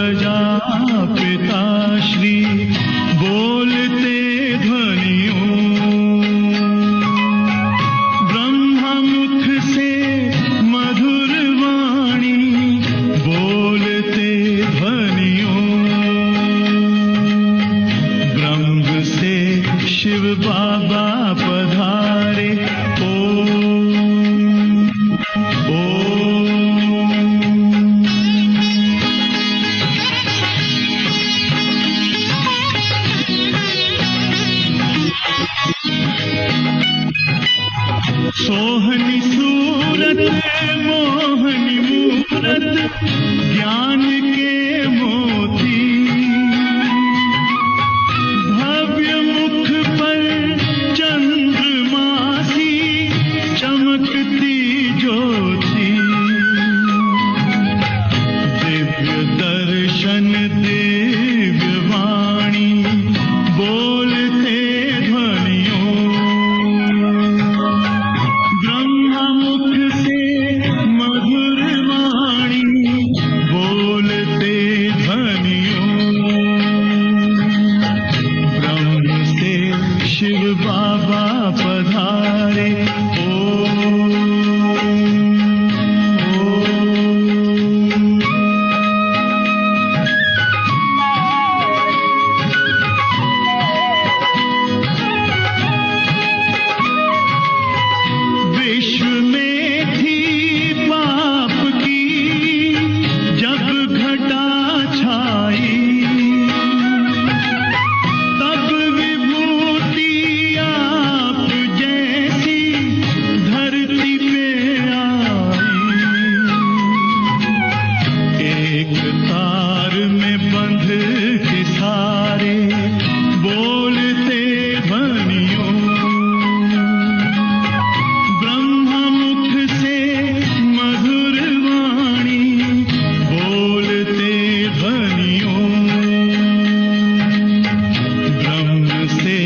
प्रजापिता श्री बोलते ध्वनियों, ब्रह्मा मुख से मधुर वाणी बोलते ध्वनियों, ब्रह्म से शिव बाबा पधारे। सोहनी सूरत मोहनी मूरत ज्ञान के मोती, भव्य मुख पर चंद्रमासी चमकती ज्योति, दिव्य दर्शन दिव्य वाणी बोलते ध्वनियों, ब्रह्मा मुख से मधुर वाणी बोलते ध्वनियों, ब्रह्म से शिव बाबा पधारे। विश्व में थी पाप की जब घटा छाई, तब विभूति आप जैसी धरती पे आई, एक तार में बंध के सारे बोलते ध्वनियों, मधुर वाणी बोलते ध्वनियों, ब्रह्म से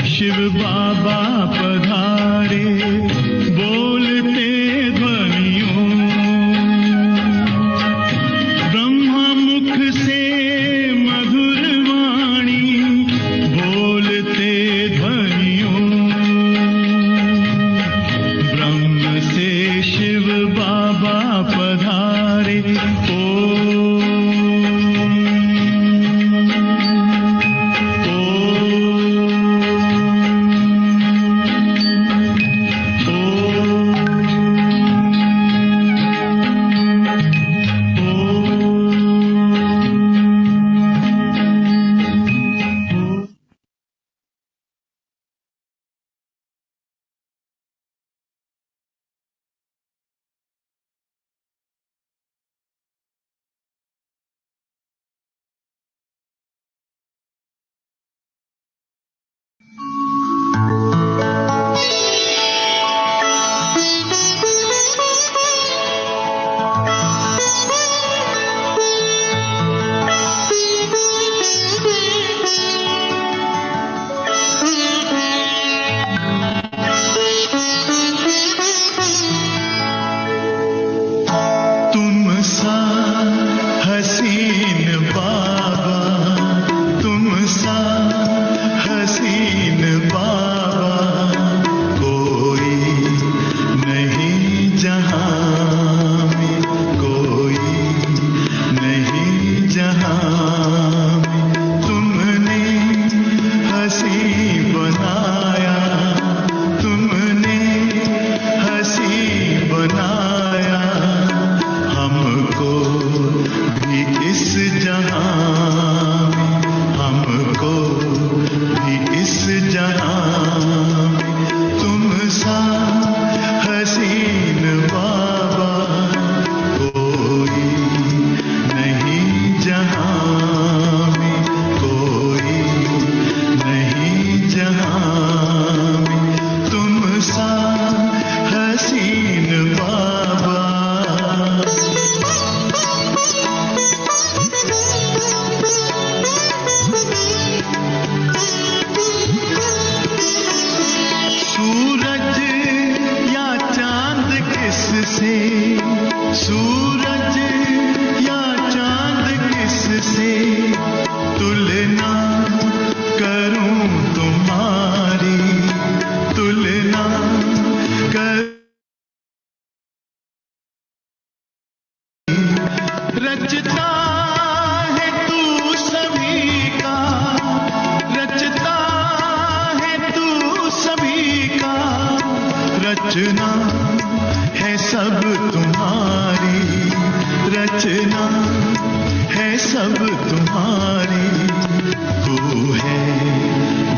शिव बाबा पधारे बोलते ध्वनियों, ब्रह्मा मुख से मधुर वाणी बोलते ध्वनियों, ब्रह्म से शिव बाबा पधारे। सूरज या चांद किस रचता है तू सभी का, रचता है तू सभी का, रचना है सब तुम्हारी, रचना है सब तुम्हारी। तू है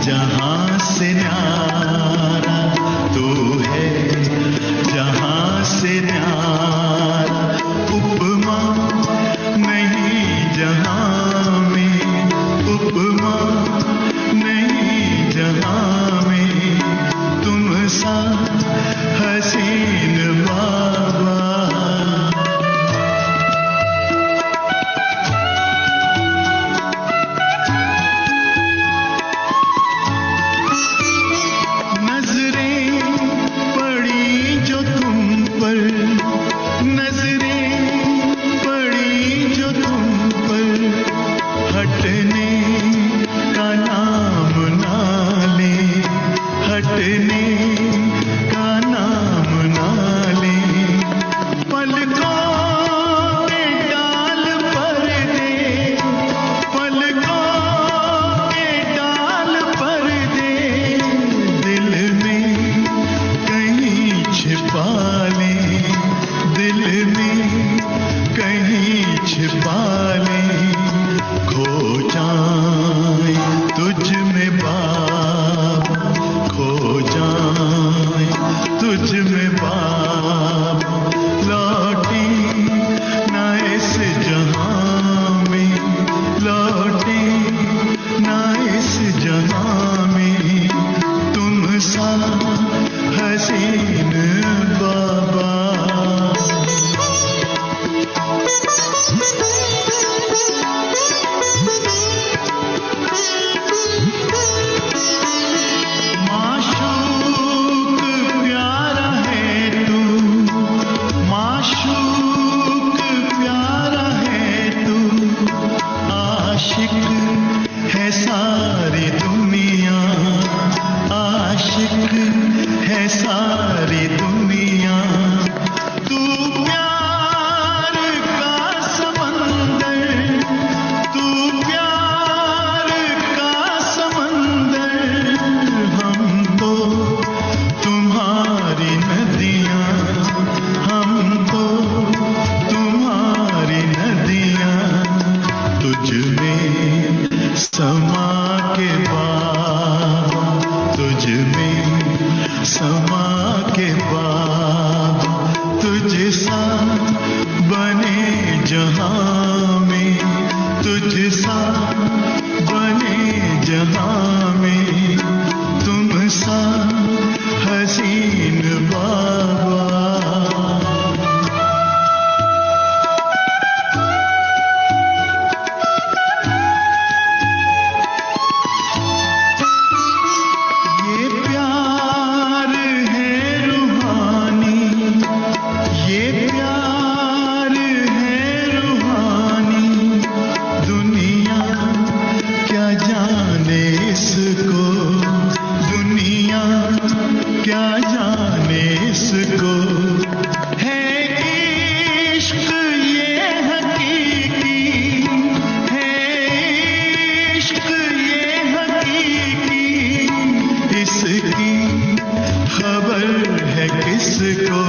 जहां से न्यारा, तू है जहां से न्यारा, उपमा नहीं जहां में, उपमा नहीं जहां में, तुम सा हसीन बाबा। हटने का नाम ना ले, पलकों में डाल पर्दे, पलकों में डाल पर्दे, दिल में कहीं छिपा ले, दिल में कहीं छिपा ले, खो जाए तुझ में बाबा, खो जाए तुझ में बाबा, लौटे ना इस जहां में, लौटे ना इस जहां में, तुम सा हसीन बाबा। सारी दुनिया आशिक है, सारी दुनिया, तू प्यार का समंदर, तू प्यार का समंदर, हम तो तुम्हारी नदियाँ, हम तो तुम्हारी नदियाँ, तुझ में समा के बाबा, तुझ में समा के बाबा, तुझ सा बने जहां में, तुझ सा बने जहां में, तुम सा हसीन बाबा। क्या जाने इसको, है इश्क ये हकीकी, है इश्क ये हकीकी, इसकी खबर है किसको,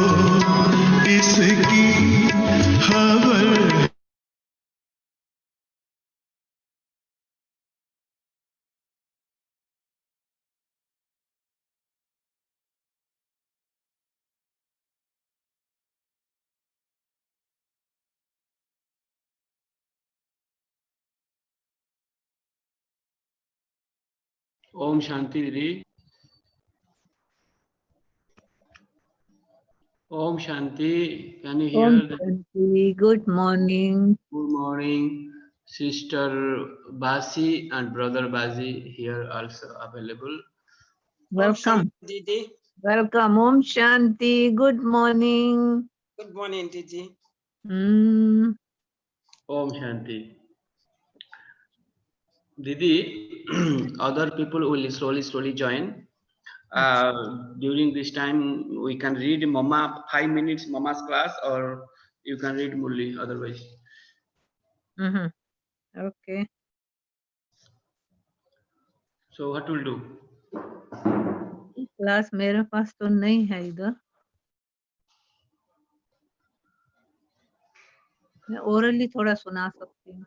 इसकी खबर। ओम शांति दीदी। Om Shanti, can you hear? Om Shanti. Good morning. Good morning, sister Basi and brother Bazi here also available. Welcome. Didi. Welcome. Om Shanti. Good morning. Good morning, Didi. Om Shanti. Didi, other people will slowly join. During this time, we can read Mama 5 minutes Mama's class, or you can read Murli otherwise. Okay. So what will do? Class मेरे पास तो नहीं है इधर. मैं orally थोड़ा सुना सकती हूँ.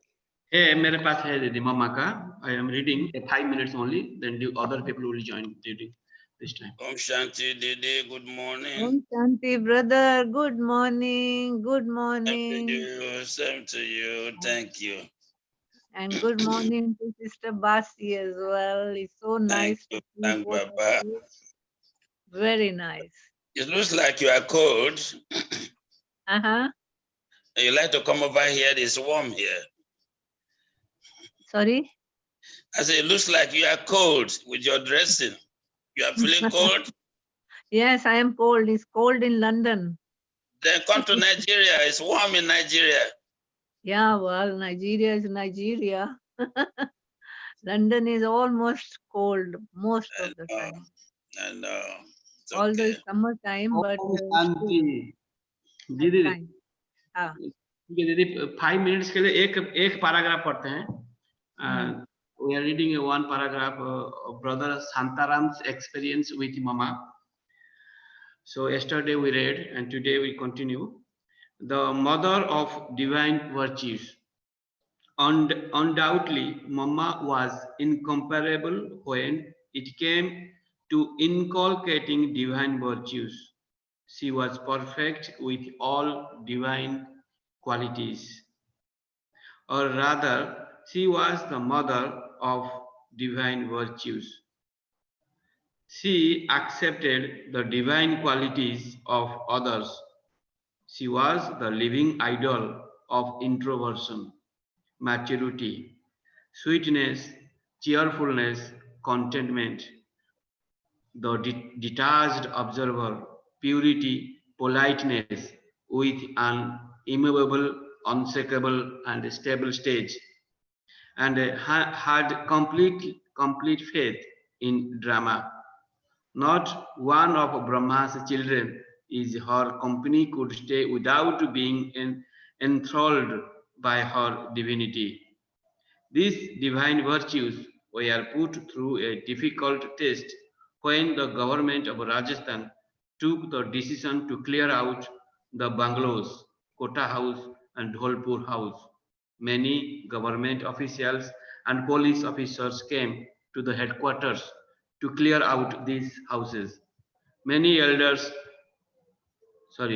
Hey, मेरे पास है दीदी मम्मा का. I am reading 5 minutes only. Then the other people will join during this time. Om Shanti Dede, good morning. Om Shanti, brother. Good morning. Good Same to morning. you, same to you. Thank you. And good morning to Sister Basi as well. It's so Thank nice you. to see Thank both of Baba. you. Very nice. It looks like you are cold. Uh-huh. You like to come over here? It's warm here. Sorry? I say it looks like you are cold with your dressing. You are feeling cold? Yes, I am cold. It's cold in London. Then come to Nigeria. It's warm in Nigeria. Yeah, well, Nigeria is Nigeria. London is almost cold most of the time. I know. It's Although okay. it's summertime, but Om still Shanti. at दीदी times. हाँ. ठीक है दीदी 5 minutes के लिए एक paragraph पढ़ते हैं. We are reading one paragraph of Brother Santaram's experience with Mama. So yesterday we read and today we continue. The mother of divine virtues. Undoubtedly, Mama was incomparable when it came to inculcating divine virtues. She was perfect with all divine qualities. Or rather, she was the mother of divine virtues. She accepted the divine qualities of others. She was the living idol of introversion, maturity, sweetness, cheerfulness, contentment, the detached observer, purity, politeness, with an immovable, unshakable, and stable stage, and had complete faith in drama. Not one of Brahma's children is her company could stay without being enthralled by her divinity. These divine virtues were put through a difficult test when the government of Rajasthan took the decision to clear out the bungalows, Kota House, and Dholpur House. Many government officials and police officers came to the headquarters to clear out these houses. Many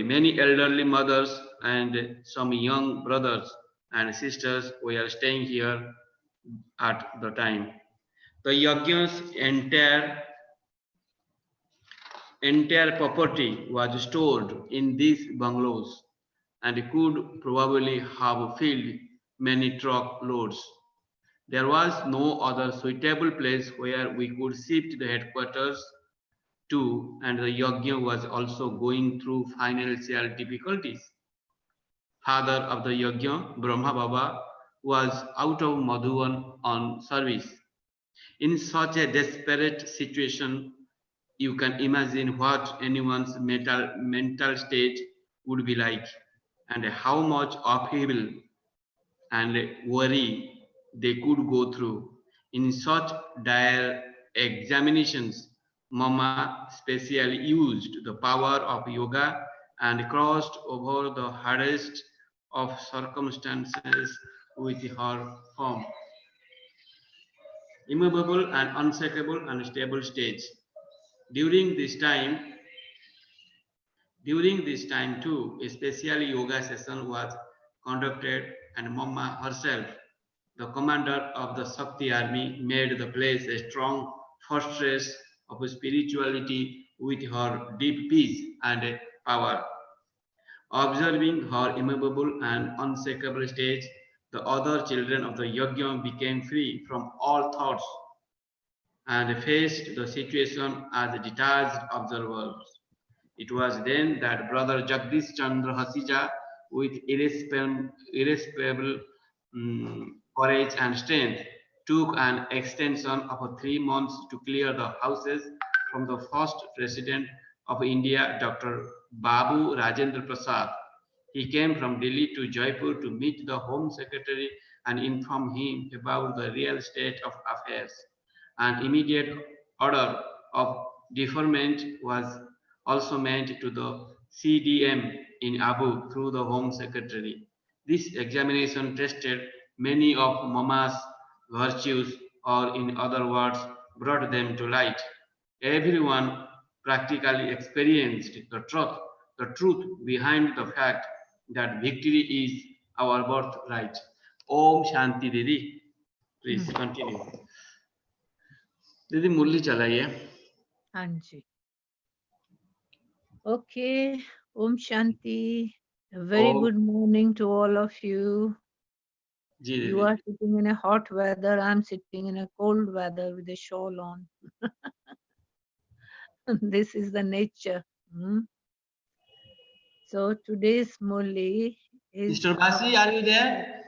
many elderly mothers and some young brothers and sisters were staying here at the time. The yajna's entire property was stored in these bungalows and could probably have filled many truck loads. There was no other suitable place where we could shift the headquarters to, and the yajna was also going through financial difficulties. Father of the yajna, Brahma Baba, was out of Madhuvan on service. In such a desperate situation, you can imagine what anyone's mental state would be like and how much upheaval and worry they could go through. In such dire examinations, Mama specially used the power of yoga and crossed over the hardest of circumstances with her firm, immovable and unshakable and stable stage. During this time, too, a special yoga session was conducted and Mama herself, the commander of the Shakti army, made the place a strong fortress of spirituality with her deep peace and power. Observing her immovable and unshakable stage, the other children of the yajna became free from all thoughts and faced the situation as detached observers. It was then that Brother Jagdish Chandra Hasija, with irresistible courage and strength, took an extension of 3 months to clear the houses from the first President of India, Dr. Babu Rajendra Prasad. He came from Delhi to Jaipur to meet the Home Secretary and inform him about the real state of affairs. An immediate order of deferment was also made to the CDM in Abu through the Home Secretary. This examination tested many of Mama's virtues, or in other words, brought them to light. Everyone practically experienced the truth behind the fact that victory is our birthright. Om Shanti Didi. Please continue. दीदी मुरली चलाइए. हाँ जी. Okay. Om Shanti. A very Om. good morning to all of you. Ji You दीदी. are sitting in a hot weather. I'm sitting in a cold weather with a shawl on. This is the nature. So today's Murli is. Mr. Basi, are you there?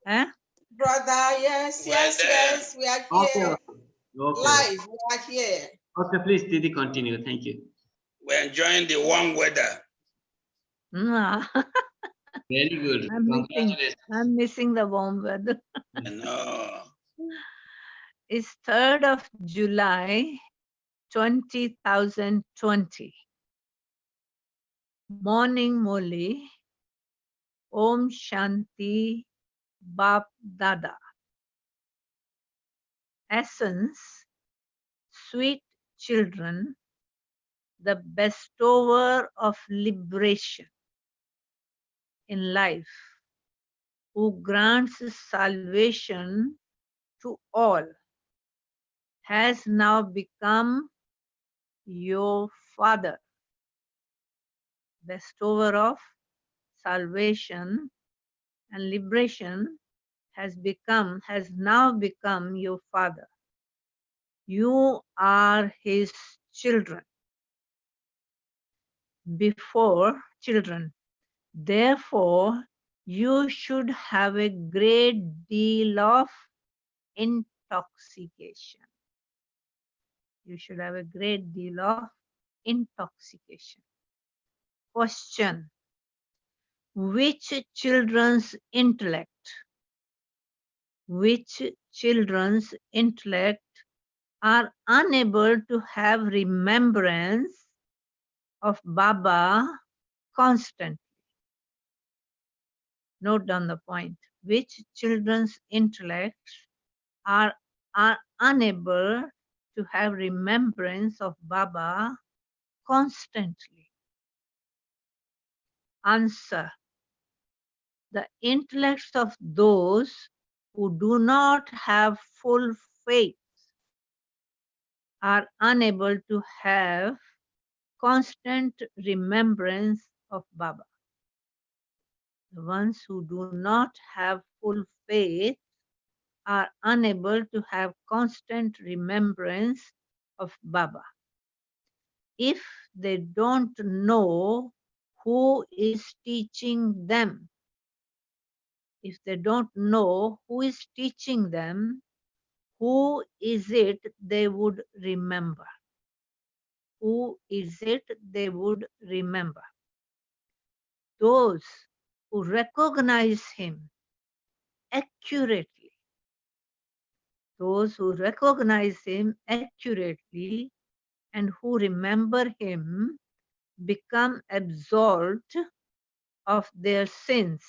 Huh? Brother, yes, We're yes, there. yes, we are Okay. here. Okay. Live, we are here. Okay, please, Didi, continue. Thank you. We're enjoying the warm weather. Very good. Congratulations. I'm missing the warm weather. I know. It's 3rd of July, 2020. Morning Murli. Om Shanti Bap Dada. Essence, sweet children, the bestower of liberation in life, who grants salvation to all, has now become your father. Bestower of salvation and liberation has now become your father. You are his children. Therefore, you should have a great deal of intoxication. You should have a great deal of intoxication. Question: which children's intellect are unable to have remembrance of Baba constantly? Note down the point. Which children's intellects are unable to have remembrance of Baba constantly? Answer: the intellects of those who do not have full faith are unable to have constant remembrance of Baba. The ones who do not have full faith are unable to have constant remembrance of Baba. If they don't know who is teaching them, if they don't know who is teaching them, who is it they would remember? Who is it they would remember? Those who recognize him accurately. Those who recognize him accurately and who remember him become absolved of their sins.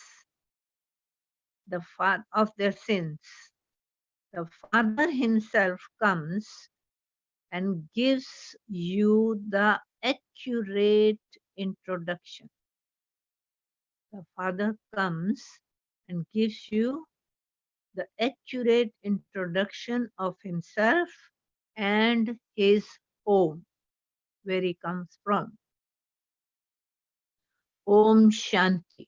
The Father himself comes and gives you the accurate introduction. The Father comes and gives you the accurate introduction of himself and his home, where he comes from. Om Shanti.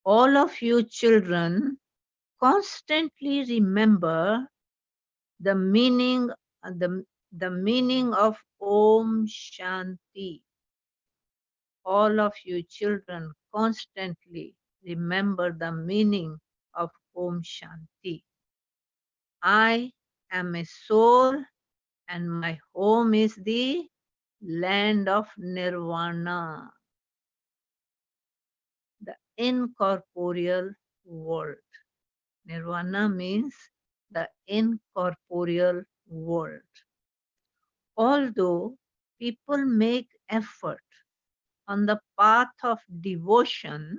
All of you children constantly remember the meaning of Om Shanti. All of you children constantly remember the meaning of Om Shanti. I am a soul and my home is the land of Nirvana. incorporeal world. Nirvana means the incorporeal world. Although people make effort on the path of devotion,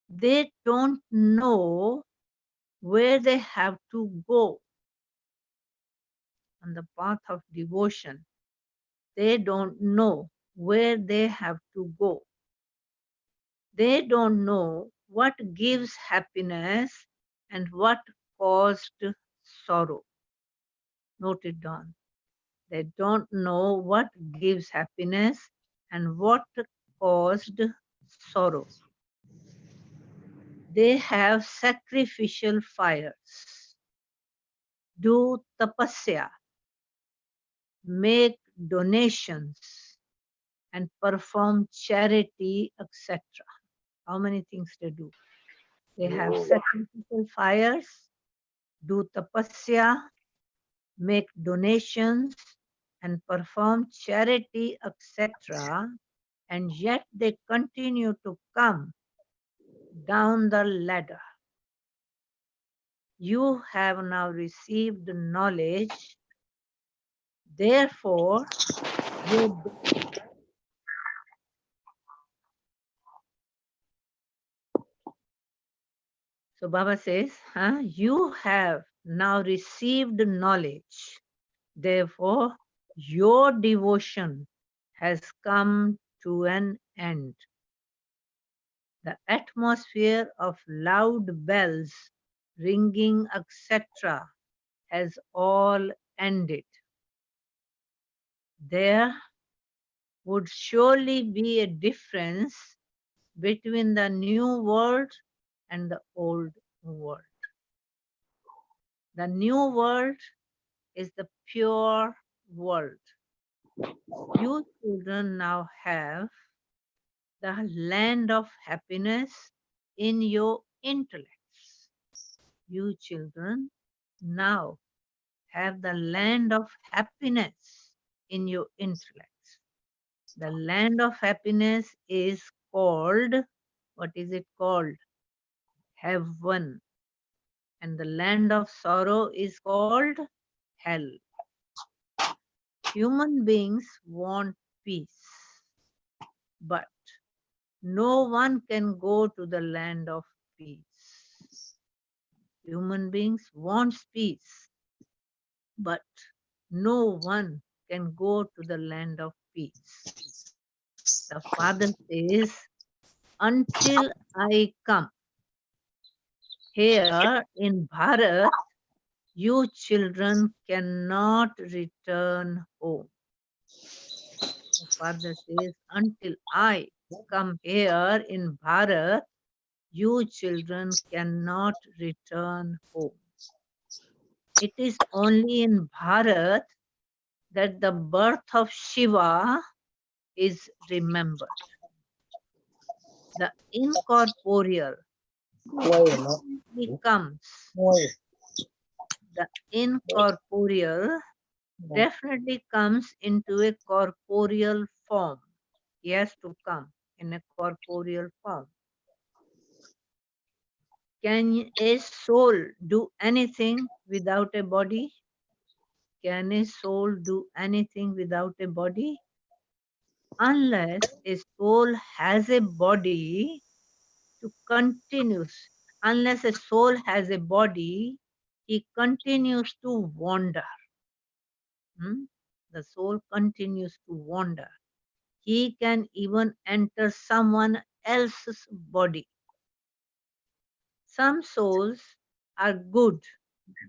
they don't know where they have to go. On the path of devotion, they don't know where they have to go. They don't know what gives happiness and what caused sorrow. Note it down. They don't know what gives happiness and what caused sorrow. They have sacrificial fires, do tapasya, make donations, and perform charity, etc. How many things they do? They have sacrificial fires, do tapasya, make donations, and perform charity, etc. And yet they continue to come down the ladder. You have now received knowledge, therefore, you. So Baba says, you have now received knowledge, therefore, your devotion has come to an end. The atmosphere of loud bells, ringing, etc., has all ended. There would surely be a difference between the new world and the old world. The new world is the pure world. You children now have the land of happiness in your intellects. You children now have the land of happiness in your intellects. The land of happiness is called, what is it called? Heaven. And the land of sorrow is called hell. Human beings want peace, but no one can go to the land of peace. Human beings want peace, but no one can go to the land of peace. The Father says, until I come here in Bharat, you children cannot return home. The Father says, until I come here in Bharat, you children cannot return home. It is only in Bharat that the birth of Shiva is remembered. The incorporeal definitely comes. The incorporeal definitely comes into a corporeal form. He has to come in a corporeal form. Can a soul do anything without a body? Can a soul do anything without a body? Unless a soul has a body to continues, unless a soul has a body, he continues to wander. The soul continues to wander. He can even enter someone else's body. Some souls are good,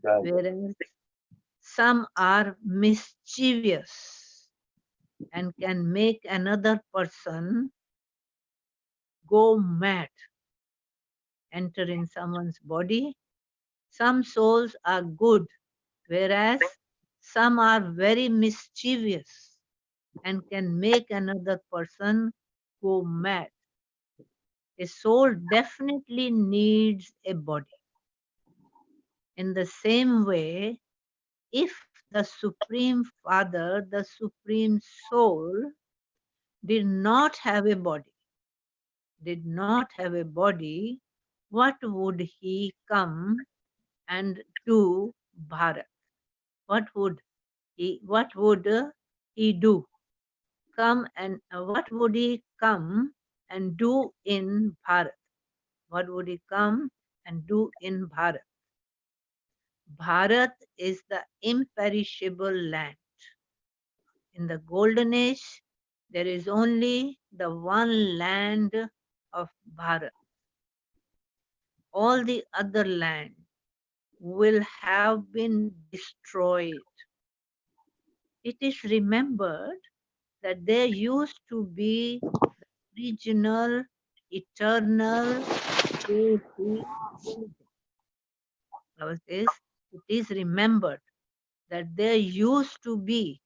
whereas some are mischievous and can make another person go mad, enter in someone's body. Some souls are good, whereas some are very mischievous and can make another person go mad. A soul definitely needs a body. In the same way, if the Supreme Father, the Supreme Soul, did not have a body, did not have a body, what would he come and do Bharat? What would he do? What would he come and do in Bharat? What would he come and do in Bharat? Bharat is the imperishable land. In the golden age, there is only the one land of Bharat. All the other land will have been destroyed. It is remembered that there used to be regional, eternal deity religion. It is remembered that there used to be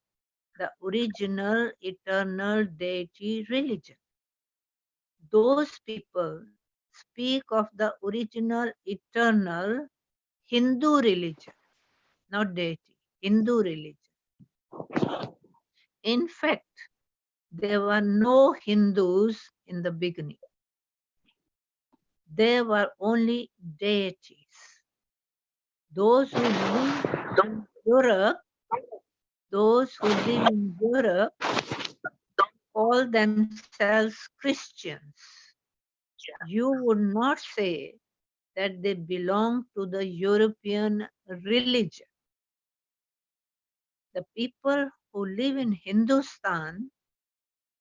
the original eternal deity religion. Those people speak of the original eternal Hindu religion, not deity, Hindu religion. In fact, there were no Hindus in the beginning. There were only deities. Those who live in Europe, call themselves Christians. You would not say that they belong to the European religion. The people who live in Hindustan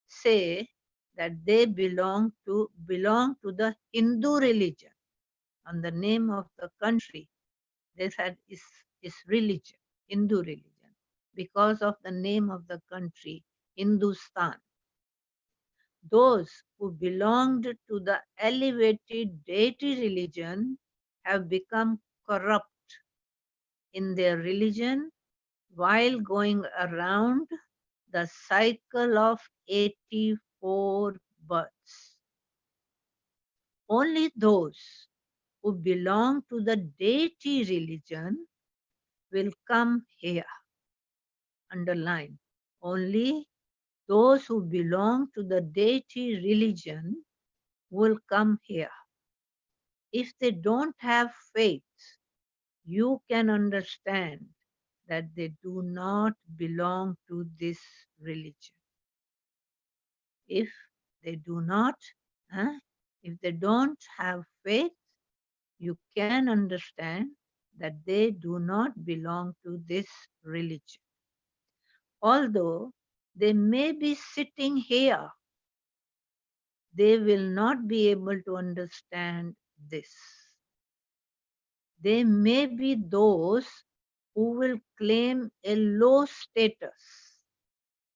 say that they belong to the Hindu religion. On the name of the country, they said is religion, Hindu religion, because of the name of the country, Hindustan. Those who belonged to the elevated deity religion have become corrupt in their religion while going around the cycle of 84 births. Only those who belong to the deity religion will come here. Underline. Only those who belong to the deity religion will come here. If they don't have faith, you can understand that they do not belong to this religion. If they do not, if they don't have faith, you can understand that they do not belong to this religion. Although they may be sitting here, they will not be able to understand this. They may be those who will claim a low status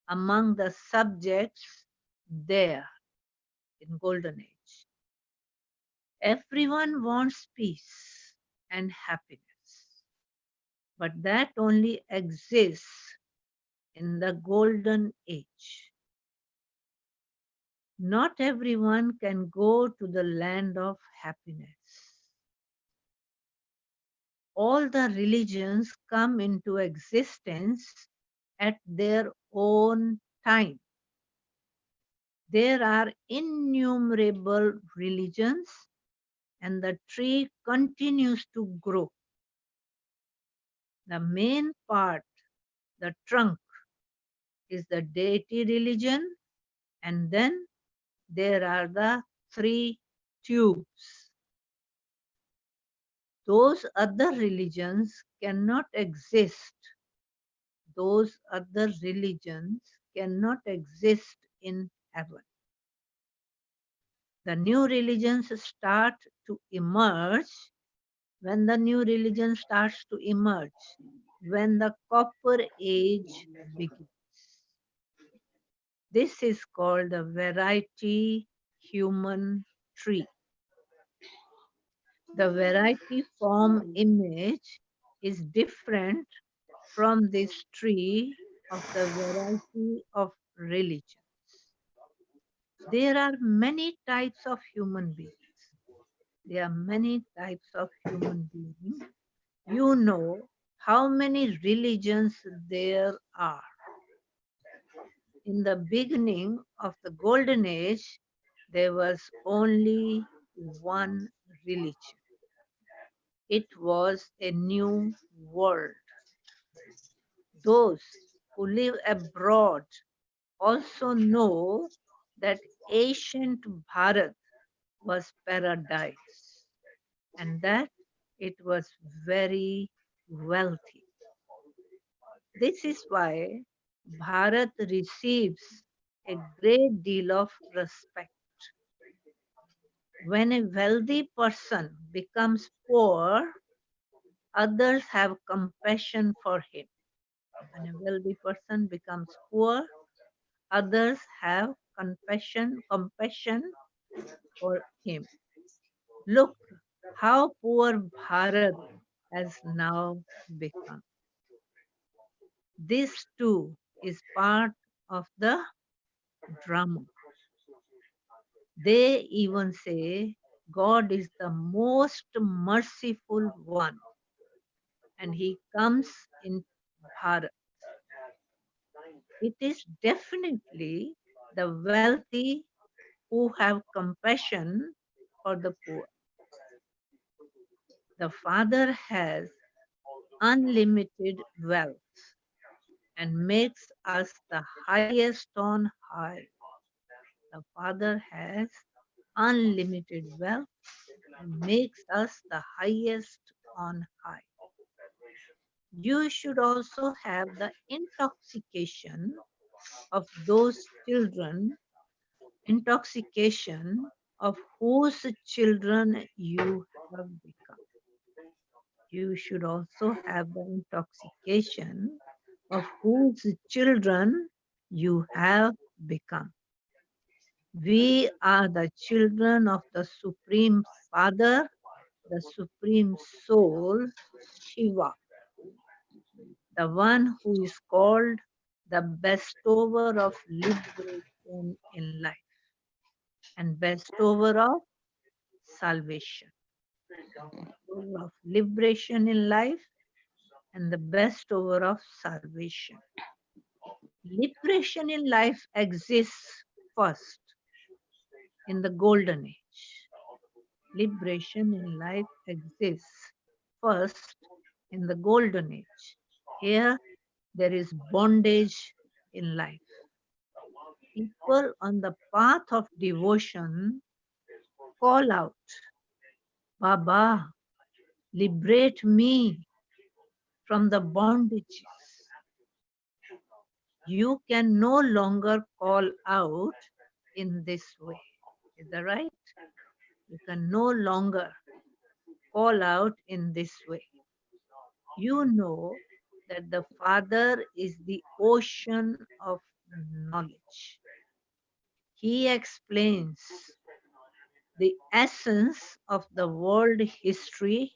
among the subjects there in Golden Age. Everyone wants peace and happiness, but that only exists in the Golden Age. Not everyone can go to the land of happiness. All the religions come into existence at their own time. There are innumerable religions, and the tree continues to grow. The main part, the trunk, is the deity religion, and then there are the 3 tubes. Those other religions cannot exist. Those other religions cannot exist in heaven. The new religions start to emerge when the new religion starts to emerge, when the copper age begins. This is called the variety human tree. The variety form image is different from this tree of the variety of religions. There are many types of human beings. There are many types of human beings. You know how many religions there are. In the beginning of the Golden Age, there was only one religion. It was a new world. Those who live abroad also know that ancient Bharat was paradise and that it was very wealthy. This is why Bharat receives a great deal of respect. When a wealthy person becomes poor, others have compassion for him. When a wealthy person becomes poor, others have compassion for him. Look how poor Bharat has now become. This too is part of the drama. They even say God is the most merciful one and he comes in Bharat. It is definitely the wealthy who have compassion for the poor. The Father has unlimited wealth and makes us the highest on high. The Father has unlimited wealth and makes us the highest on high. You should also have the intoxication of those children, intoxication of whose children you have become. You should also have the intoxication of whose children you have become. We are the children of the Supreme Father, the Supreme Soul, Shiva, the one who is called the bestower of liberation in life and bestower of salvation. Bestower of liberation in life and the bestower of salvation. Liberation in life exists first in the golden age. Liberation in life exists first in the golden age. Here there is bondage in life. People on the path of devotion call out, Baba, liberate me from the bondages. You can no longer call out in this way. Is that right? You can no longer call out in this way. You know that the Father is the ocean of knowledge. He explains the essence of the world history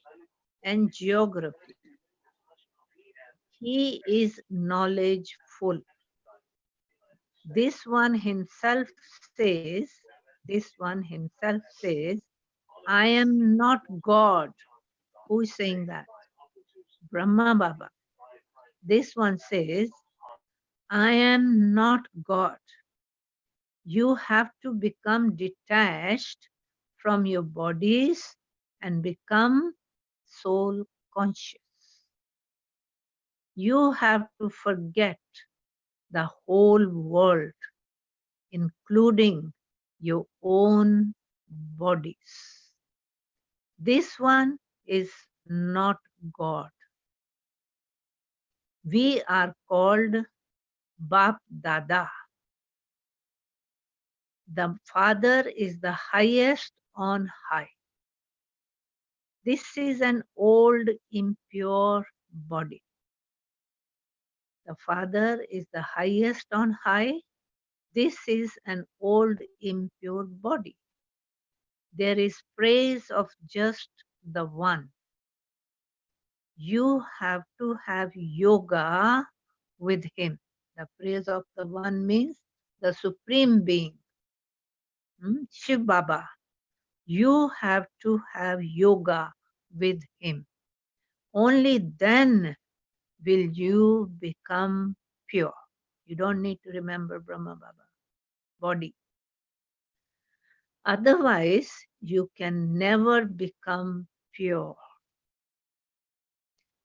and geography. He is knowledgeful. This one himself says, I am not God. Who is saying that? Brahma Baba. This one says, I am not God. You have to become detached from your bodies and become soul conscious. You have to forget the whole world, including your own bodies. This one is not God. We are called Bap Dada. The Father is the highest on high. This is an old impure body. The Father is the highest on high. This is an old impure body. There is praise of just the one. You have to have yoga with him. The praise of the one means the supreme being, Shiv Baba. You have to have yoga with him. Only then will you become pure. You don't need to remember Brahma Baba, body. Otherwise, you can never become pure.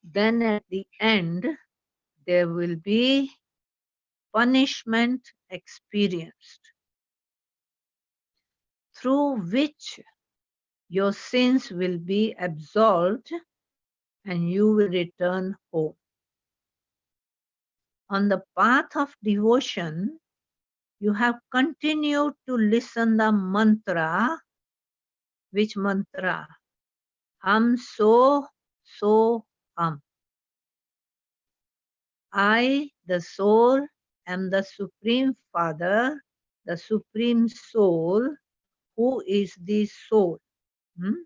Then at the end, there will be punishment experienced, through which your sins will be absolved and you will return home. On the path of devotion, you have continued to listen the mantra. Which mantra? Hum so hum. I, the soul, am the Supreme Father, the Supreme Soul, who is the soul. Hmm?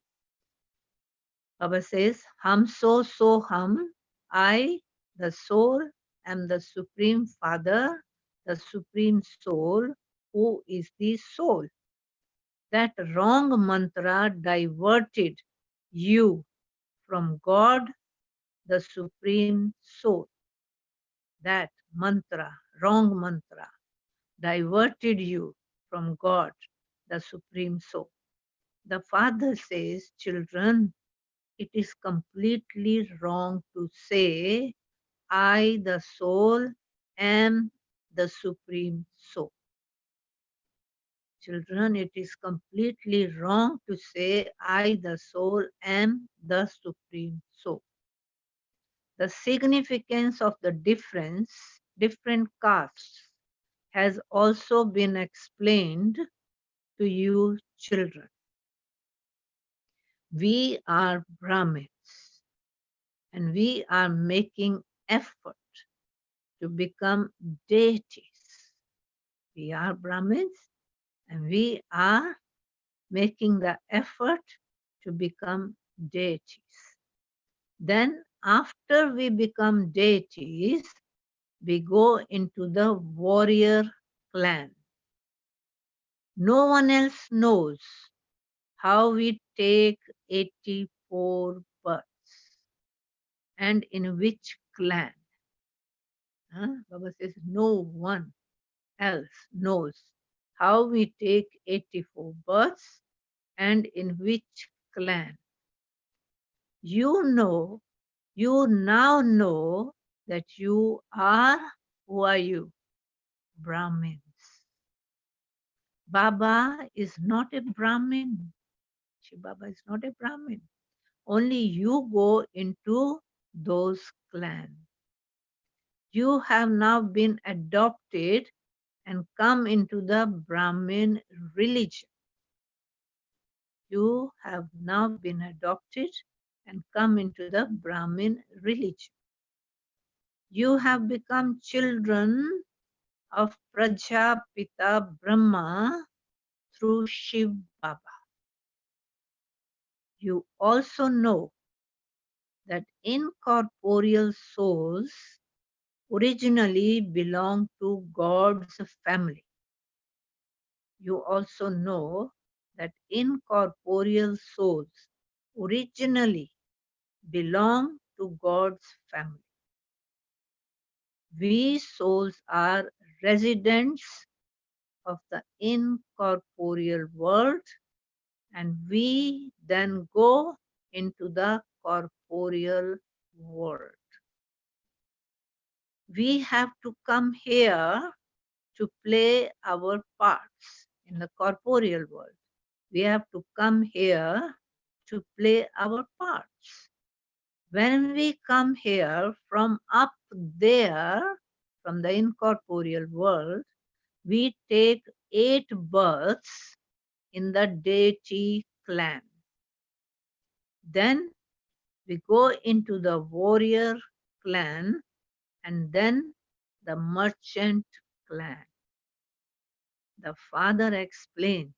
Baba says, Hum so hum. I, the soul, am the Supreme Father, the Supreme Soul, who is the soul. That wrong mantra diverted you from God, the Supreme Soul. That mantra, wrong mantra, diverted you from God, the Supreme Soul. The Father says, children, it is completely wrong to say, I, the soul, am the Supreme Soul. Children, it is completely wrong to say, I, the soul, am the Supreme Soul. The significance of the different castes, has also been explained to you, children. We are Brahmins and we are making effort to become deities. We are Brahmins and we are making the effort to become deities. Then after we become deities, we go into the warrior clan. No one else knows how we take 84 births and in which clan. Baba says no one else knows how we take 84 births and in which clan. You know, you now know that you are, who are you? Brahmins. Baba is not a Brahmin. Baba is not a Brahmin. Only you go into those clans. You have now been adopted and come into the Brahmin religion. You have now been adopted and come into the Brahmin religion. You have become children of Prajapita Brahma through Shiv Baba. You also know that incorporeal souls originally belong to God's family. You also know that incorporeal souls originally belong to God's family. We souls are residents of the incorporeal world and we then go into the corporeal world. We have to come here to play our parts in the corporeal world. We have to come here to play our parts. When we come here from up there, from the incorporeal world, we take 8 births in the deity clan. Then we go into the warrior clan and then the merchant clan. The father explains,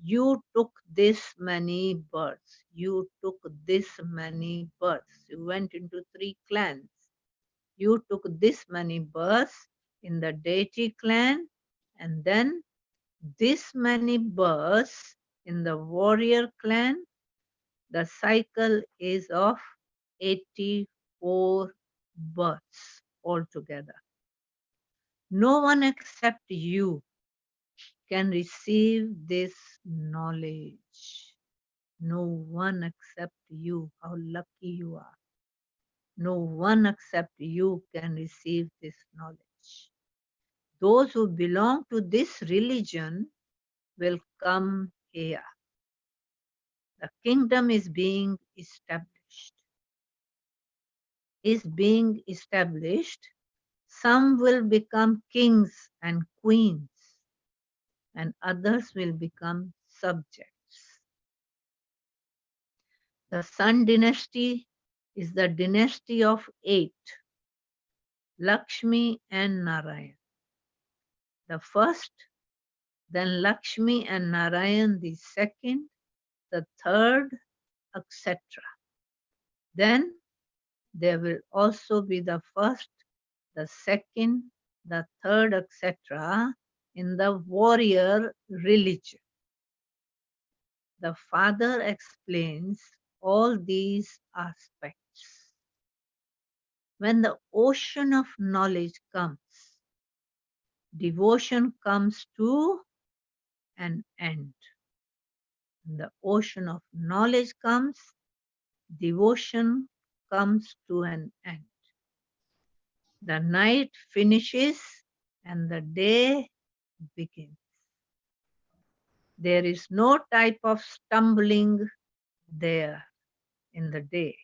you took this many births. You took this many births. You went into 3 clans. You took this many births in the deity clan and then this many births in the warrior clan. The cycle is of 84 births altogether. No one except you can receive this knowledge. No one except you. How lucky you are. No one except you can receive this knowledge. Those who belong to this religion will come here. The kingdom is being established. Is being established. Some will become kings and queens, and others will become subjects. The Sun dynasty is the dynasty of 8, Lakshmi and Narayan. The first, then Lakshmi and Narayan the second, the third, etc. Then there will also be the first, the second, the third, etc. in the warrior religion. The father explains all these aspects. When the ocean of knowledge comes, devotion comes to an end. When the ocean of knowledge comes, devotion comes to an end. The night finishes and the day begins. There is no type of stumbling there in the day.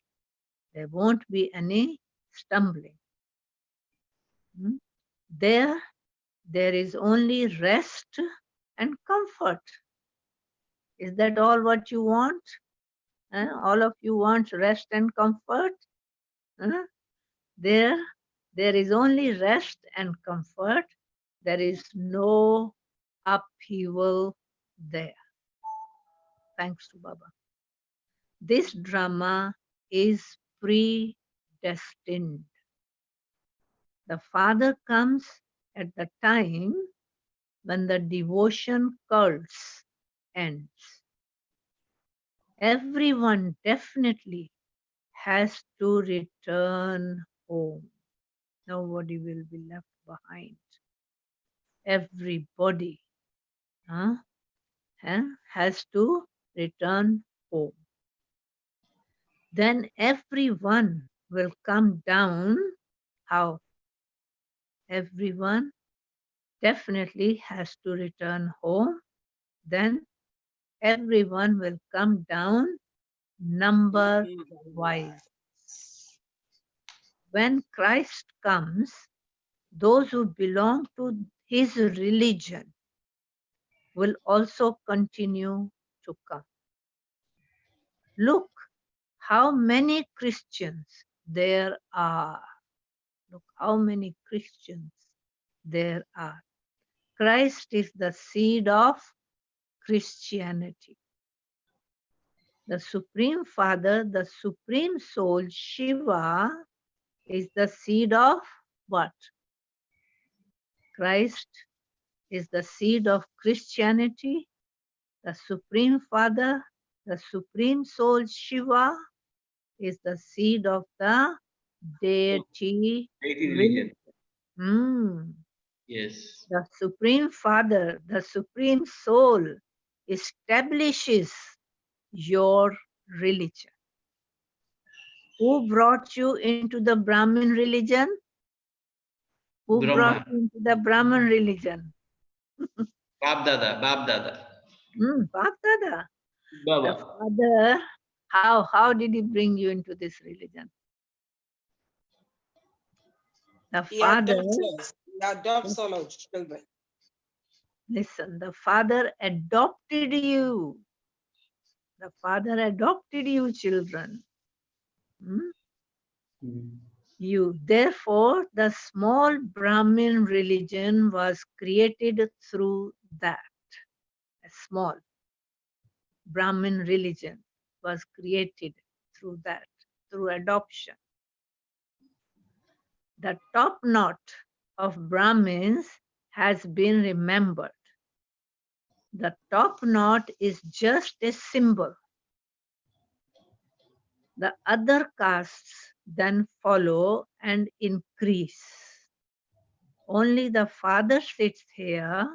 There won't be any stumbling. Hmm? There is only rest and comfort. Is that all what you want? All of you want rest and comfort? Huh? There is only rest and comfort. There is no upheaval there. Thanks to Baba. This drama is predestined. The Father comes at the time when the devotion curse ends. Everyone definitely has to return home. Nobody will be left behind. Everybody has to return home. Then everyone will come down. How? Everyone definitely has to return home. Then everyone will come down number wise. When Christ comes, those who belong to his religion will also continue to come. Look how many Christians there are. Look how many Christians there are. Christ is the seed of Christianity. The Supreme Father, the Supreme Soul, Shiva, is the seed of what? Christ is the seed of Christianity. The Supreme Father, the Supreme Soul, Shiva, is the seed of the deity religion. Yes. The Supreme Father, the Supreme Soul establishes your religion. Who brought you into the Brahmin religion? Who Brahma. brought you into the Brahmin religion? Bab Dada, Bab Dada. Bap Dada. Baba. The Father, how did he bring you into this religion? The He Father, adopts all our children. listen, the Father adopted you. The Father adopted you, children. You, therefore, the small Brahmin religion was created through that. A small Brahmin religion was created through that, through adoption. The top knot of Brahmins has been remembered. The top knot is just a symbol. The other castes then follow and increase. Only the Father sits here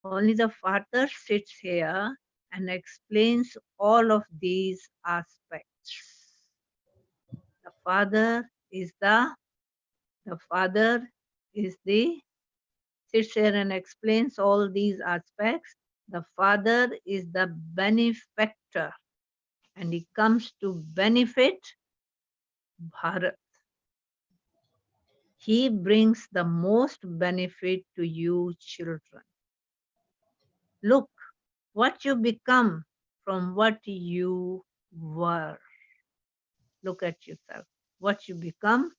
Only the Father sits here and explains all of these aspects. The Father is the Father is the sits here and explains all these aspects. The Father is the benefactor and he comes to benefit Bharat. He brings the most benefit to you children. Look what you become from what you were. Look at yourself, what you become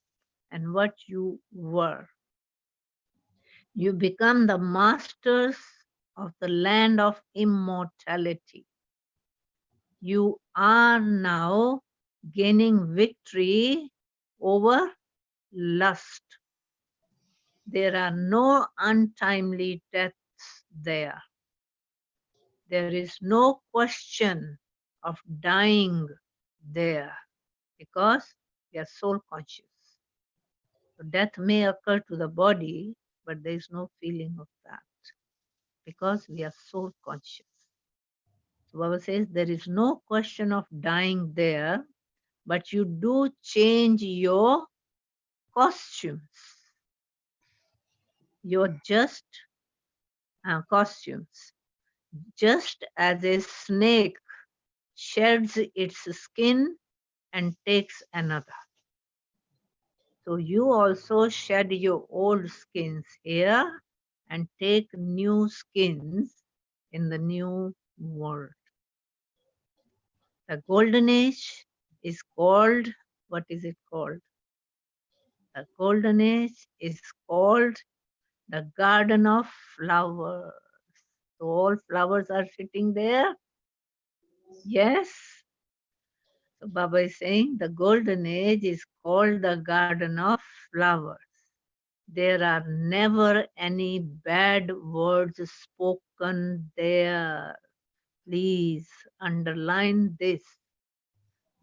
and what you were. You become the masters of the land of immortality. You are now gaining victory over lust. There are no untimely deaths there. There is no question of dying there because we are soul conscious. So death may occur to the body, but there is no feeling of that because we are soul conscious. So Baba says there is no question of dying there, but you do change your costumes. Your just costumes. Just as a snake sheds its skin and takes another. So you also shed your old skins here and take new skins in the new world. The golden age is called, what is it called? The golden age is called the garden of flowers. So all flowers are sitting there. Yes. So Baba is saying the golden age is called the garden of flowers. There are never any bad words spoken there. Please underline this.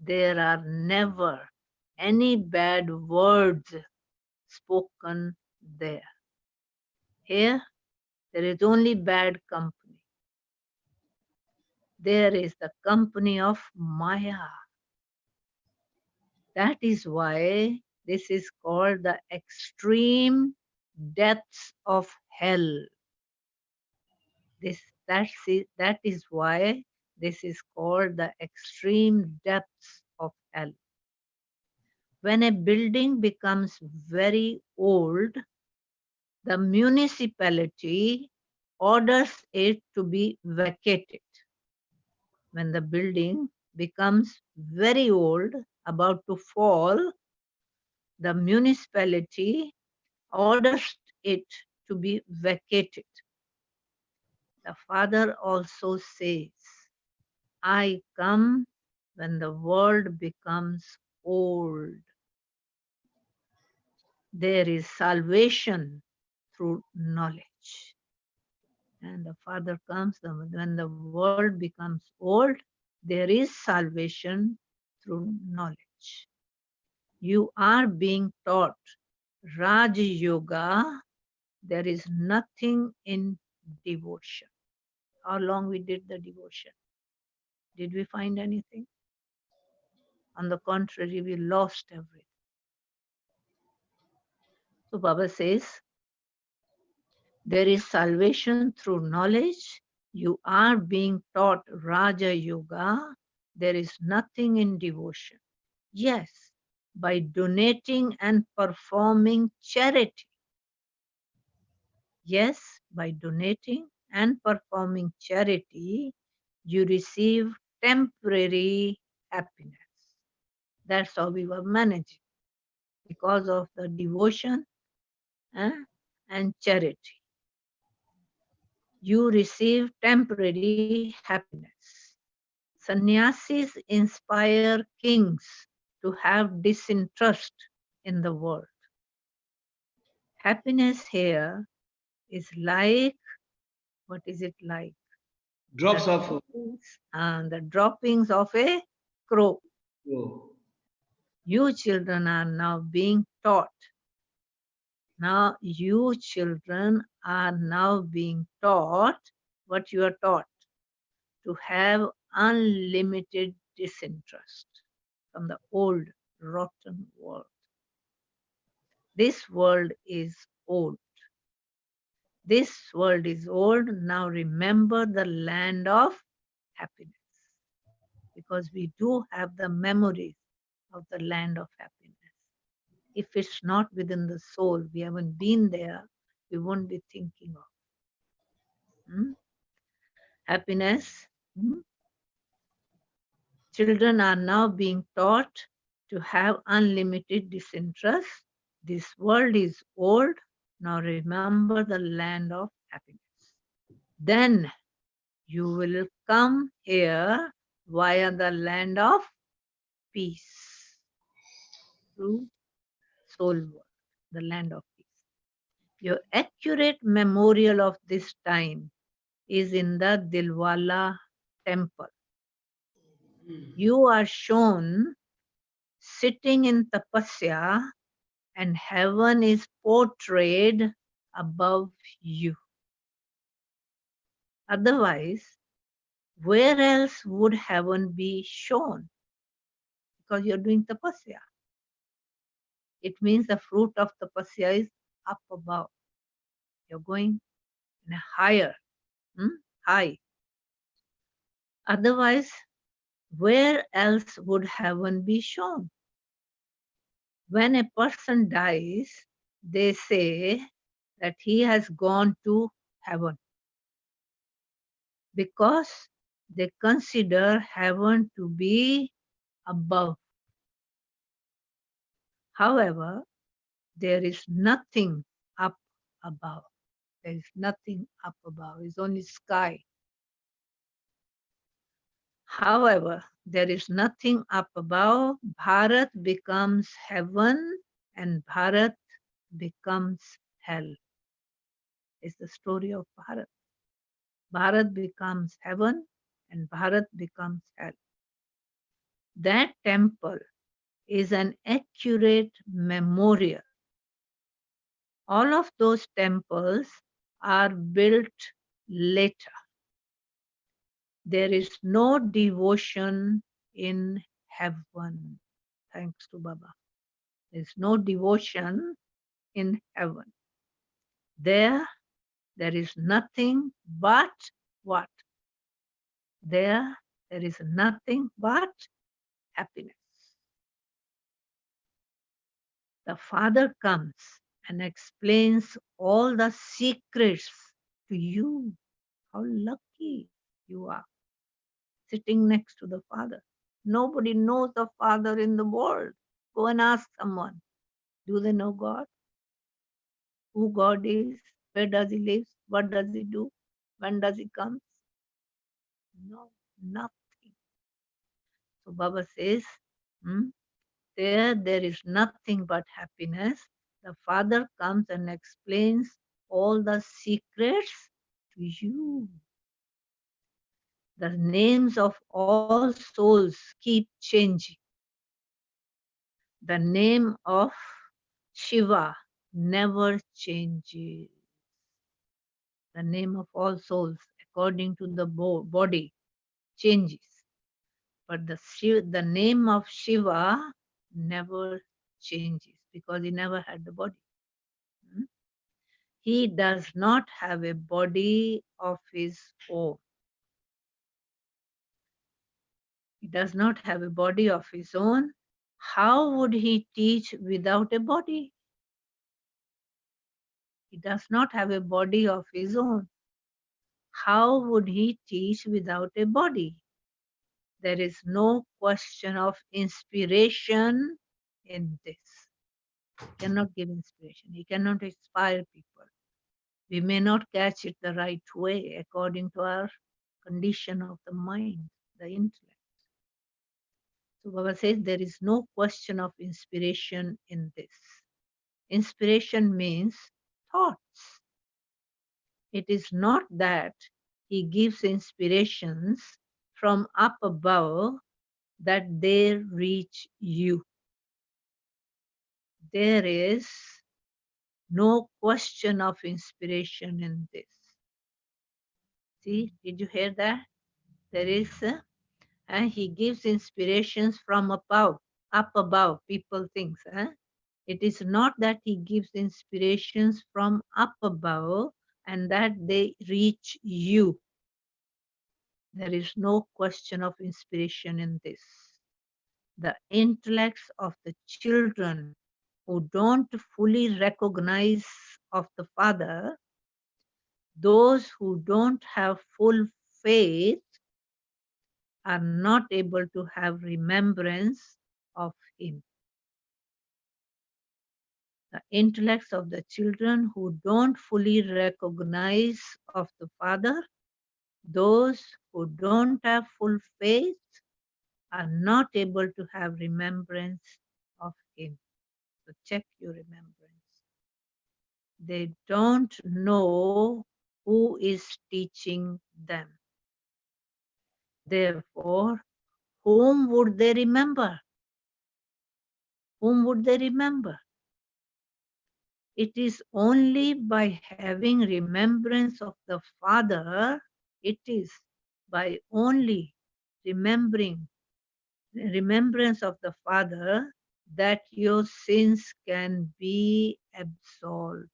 There are never any bad words spoken there. Here, there is only bad company. There is the company of Maya. That is why this is called the extreme depths of hell. That is why this is called the extreme depths of hell. When a building becomes very old, the municipality orders it to be vacated. When the building becomes very old, about to fall, the municipality orders it to be vacated. The Father also says, I come when the world becomes old. There is salvation through knowledge. And the Father comes when the world becomes old, there is salvation through knowledge. You are being taught Raj Yoga. There is nothing in devotion. How long we did the devotion? Did we find anything? On the contrary, we lost everything. So Baba says, there is salvation through knowledge. You are being taught Raja Yoga. There is nothing in devotion. Yes, by donating and performing charity. Yes, by donating and performing charity, you receive temporary happiness. That's how we were managing because of the devotion and charity. You receive temporary happiness. Sannyasis inspire kings to have disinterest in the world. Happiness here is like, what is it like? Drops of The droppings of a crow. oh, You children are now being taught Now you children are now being taught what you are taught, to have unlimited disinterest from the old rotten world. This world is old. This world is old. Now remember the land of happiness, because we do have the memories of the land of happiness. If it's not within the soul, we haven't been there, we won't be thinking of. Happiness. Children are now being taught to have unlimited disinterest. This world is old. Now remember the land of happiness. Then you will come here via the land of peace, through soul world, the land of peace. Your accurate memorial of this time is in the Dilwala temple. You are shown sitting in tapasya, and heaven is portrayed above you. Otherwise, where else would heaven be shown? Because you're doing tapasya. It means the fruit of tapasya is up above. You're going in a higher, high. Otherwise, where else would heaven be shown? When a person dies, they say that he has gone to heaven, because they consider heaven to be above. However, there is nothing up above. There is nothing up above. It's only sky. However, there is nothing up above. Bharat becomes heaven and Bharat becomes hell. It's the story of Bharat. Bharat becomes heaven and Bharat becomes hell. That temple is an accurate memorial. All of those temples are built later. There is no devotion in heaven. Thanks to Baba. There is no devotion in heaven. There is nothing but what? There is nothing but happiness. The Father comes and explains all the secrets to you. How lucky you are, sitting next to the Father. Nobody knows the Father in the world. Go and ask someone. Do they know God? Who God is? Where does He live? What does He do? When does He come? No, nothing. So Baba says, there is nothing but happiness. The Father comes and explains all the secrets to you. The names of all souls keep changing. The name of Shiva never changes. The name of all souls, according to the body, changes. But the name of Shiva never changes, because he never had the body. He does not have a body of his own. He does not have a body of his own. How would he teach without a body? He does not have a body of his own. How would he teach without a body? There is no question of inspiration in this. He cannot give inspiration. He cannot inspire people. We may not catch it the right way according to our condition of the mind, the intellect. So Baba says there is no question of inspiration in this. Inspiration means thoughts. It is not that he gives inspirations from up above that they reach you. There is No question of inspiration in this. See, did you hear that? There is, and he gives inspirations from above, up above, people think. It is not that he gives inspirations from up above and that they reach you. There is no question of inspiration in this. The intellects of the children who don't fully recognize of the Father, those who don't have full faith, are not able to have remembrance of Him. The intellects of the children who don't fully recognize of the Father, those who don't have full faith, are not able to have remembrance of Him. So check your remembrance. They don't know who is teaching them. Therefore, whom would they remember? Whom would they remember? It is only by having remembrance of the Father, it is by only remembrance of the Father that your sins can be absolved.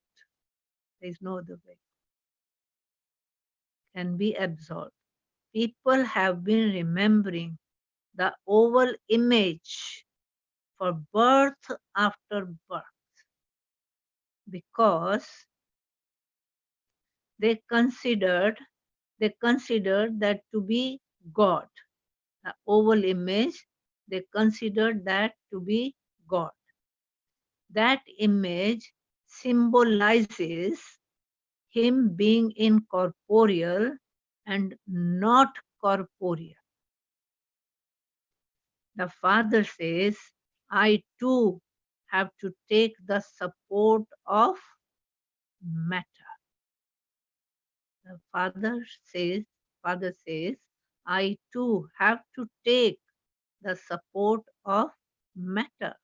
There is no other way. Can be absolved. People have been remembering the oval image for birth after birth because they considered that to be God. The oval image, they considered that to be God. That image symbolizes Him being incorporeal and not corporeal. The Father says, I too have to take the support of matter. The Father says, I too have to take the support of matter.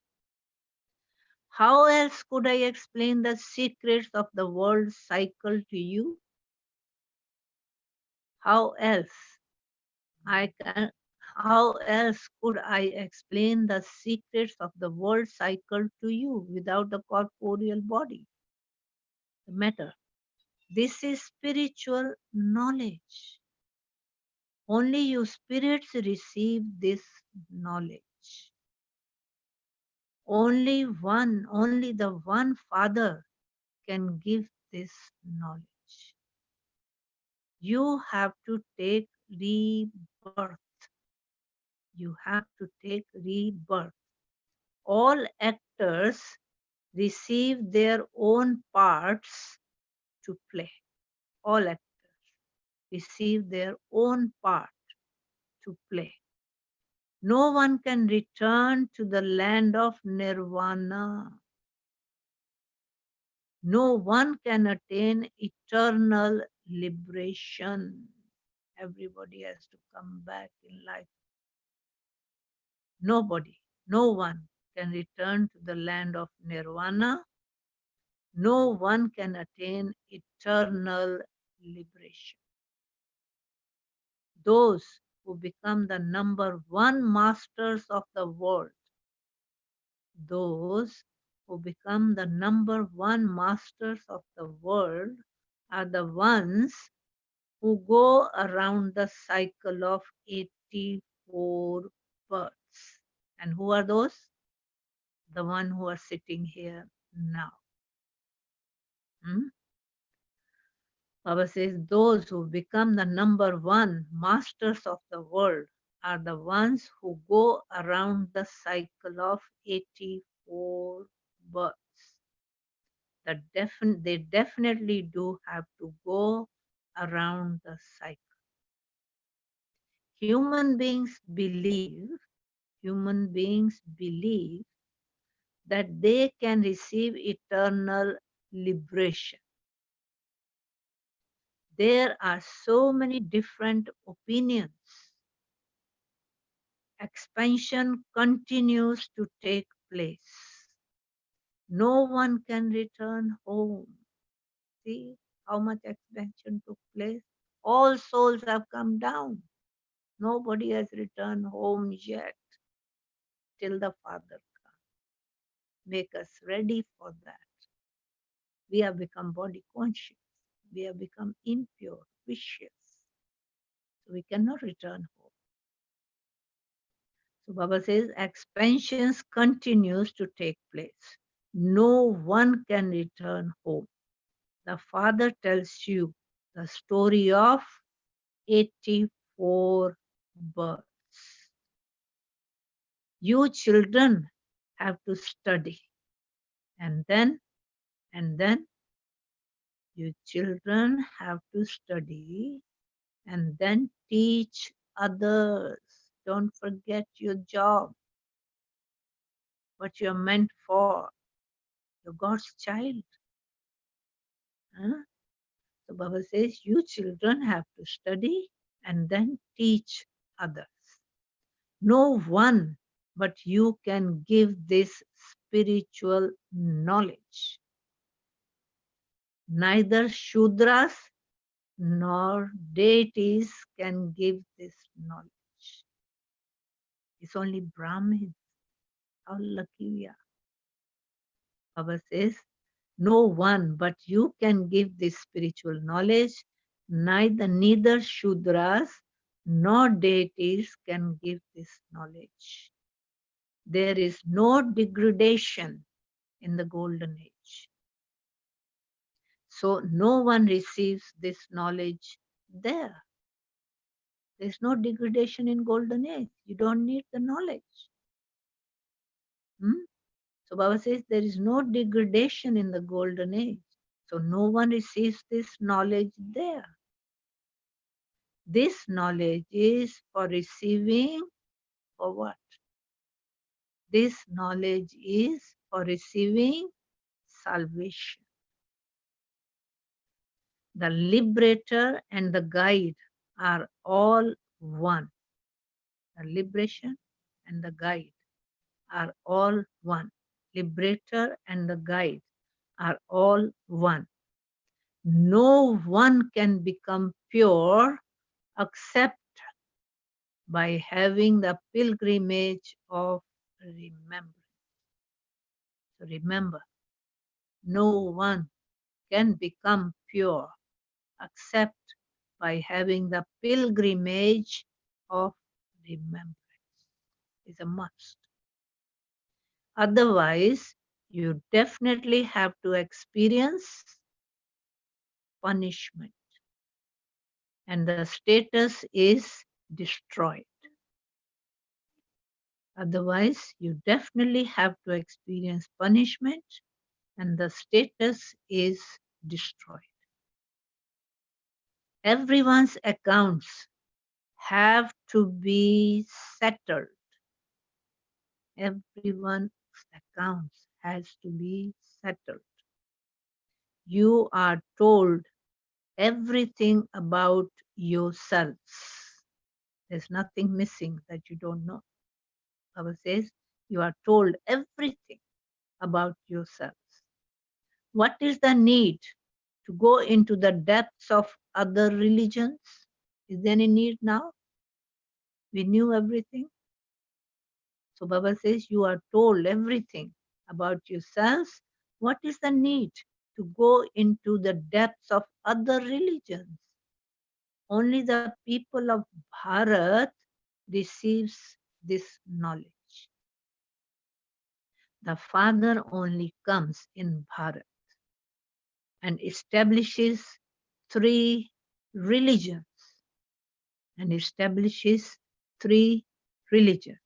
How else could I explain the secrets of the world cycle to you? How else? How else could I explain the secrets of the world cycle to you without the corporeal body, the matter? This is spiritual knowledge. Only you spirits receive this knowledge. Only the one Father can give this knowledge. You have to take rebirth. You have to take rebirth. All actors receive their own parts to play. All actors receive their own part to play. No one can return to the land of nirvana. No one can attain eternal liberation. Everybody has to come back in life. Nobody, no one can return to the land of nirvana. No one can attain eternal liberation. Those who become the number one masters of the world, those who become the number one masters of the world are the ones who go around the cycle of 84 births. And who are those? The one who are sitting here now. Baba says those who become the number one masters of the world are the ones who go around the cycle of 84 births. They definitely do have to go around the cycle. Human beings believe that they can receive eternal liberation. There are so many different opinions. Expansion continues to take place. No one can return home. See how much expansion took place? All souls have come down. Nobody has returned home yet till the Father comes. Make us ready for that. We have become body conscious. We have become impure, vicious. So we cannot return home. So Baba says expansions continues to take place. No one can return home. The Father tells you the story of 84 births. You children have to study. And then you children have to study and then teach others. Don't forget your job, what you're meant for. You're God's child. Huh? So Baba says, you children have to study and then teach others. No one but you can give this spiritual knowledge. Neither Shudras nor deities can give this knowledge. It's only Brahmins. How lucky we are. Baba says, no one but you can give this spiritual knowledge. Neither Shudras nor deities can give this knowledge. There is no degradation in the golden age. So no one receives this knowledge there. There's no degradation in golden age. You don't need the knowledge. So Baba says there is no degradation in the golden age. So no one receives this knowledge there. This knowledge is for receiving for what? This knowledge is for receiving salvation. The liberator and the guide are all one. The liberation and the guide are all one. Liberator and the guide are all one. No one can become pure except by having the pilgrimage of remembrance. So remember, no one can become pure except by having the pilgrimage of remembrance. It's a must. Otherwise, you definitely have to experience punishment. And the status is destroyed. Otherwise, you definitely have to experience punishment and the status is destroyed. Everyone's accounts have to be settled. Everyone's accounts has to be settled. You are told everything about yourselves. There's nothing missing that you don't know. Baba says you are told everything about yourselves. What is the need to go into the depths of other religions? Is there any need now? We knew everything. So Baba says you are told everything about yourselves. What is the need to go into the depths of other religions? Only the people of Bharat receives this knowledge. The Father only comes in Bharat and establishes three religions and establishes three religions.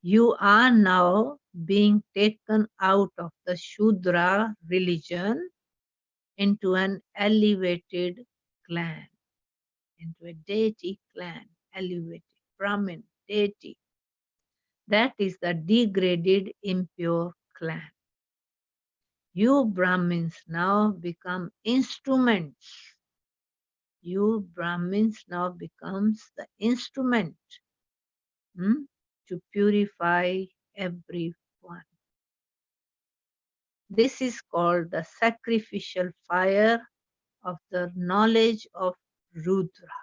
You are now being taken out of the Shudra religion into an elevated clan, into a deity clan, elevated Brahmin deity. That is the degraded impure clan. You Brahmins now become instruments. You Brahmins now becomes the instrument to purify everyone. This is called the sacrificial fire of the knowledge of Rudra.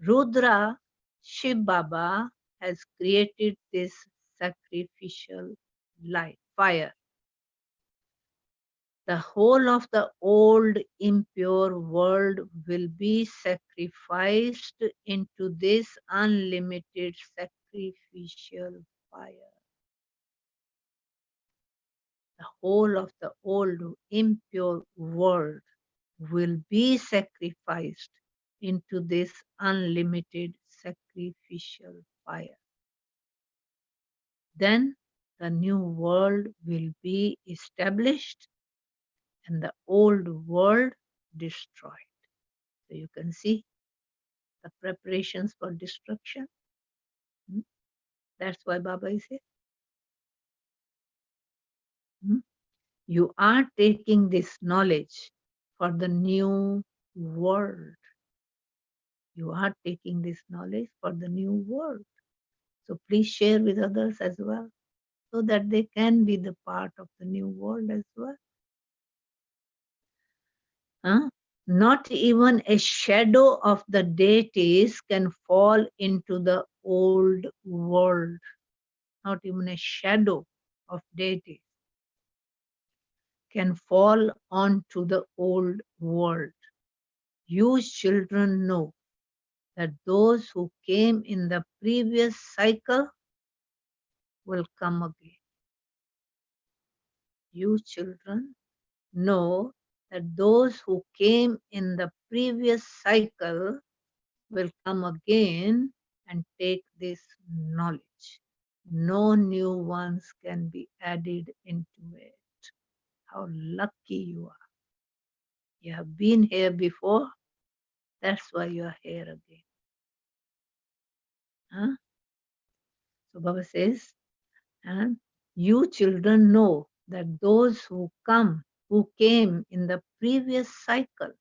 Rudra, Shiv Baba, has created this sacrificial light, fire. The whole of the old impure world will be sacrificed into this unlimited sacrificial fire. The whole of the old impure world will be sacrificed into this unlimited sacrificial fire. Then the new world will be established and the old world destroyed. So you can see the preparations for destruction. That's why Baba is here. You are taking this knowledge for the new world. You are taking this knowledge for the new world. So please share with others as well, so that they can be the part of the new world as well. Not even a shadow of the deities can fall into the old world. Not even a shadow of deities can fall onto the old world. You children know that those who came in the previous cycle will come again. You children know that those who came in the previous cycle will come again and take this knowledge. No new ones can be added into it. How lucky you are. You have been here before, that's why you are here again. So Baba says, and you children know that those who came in the previous cycle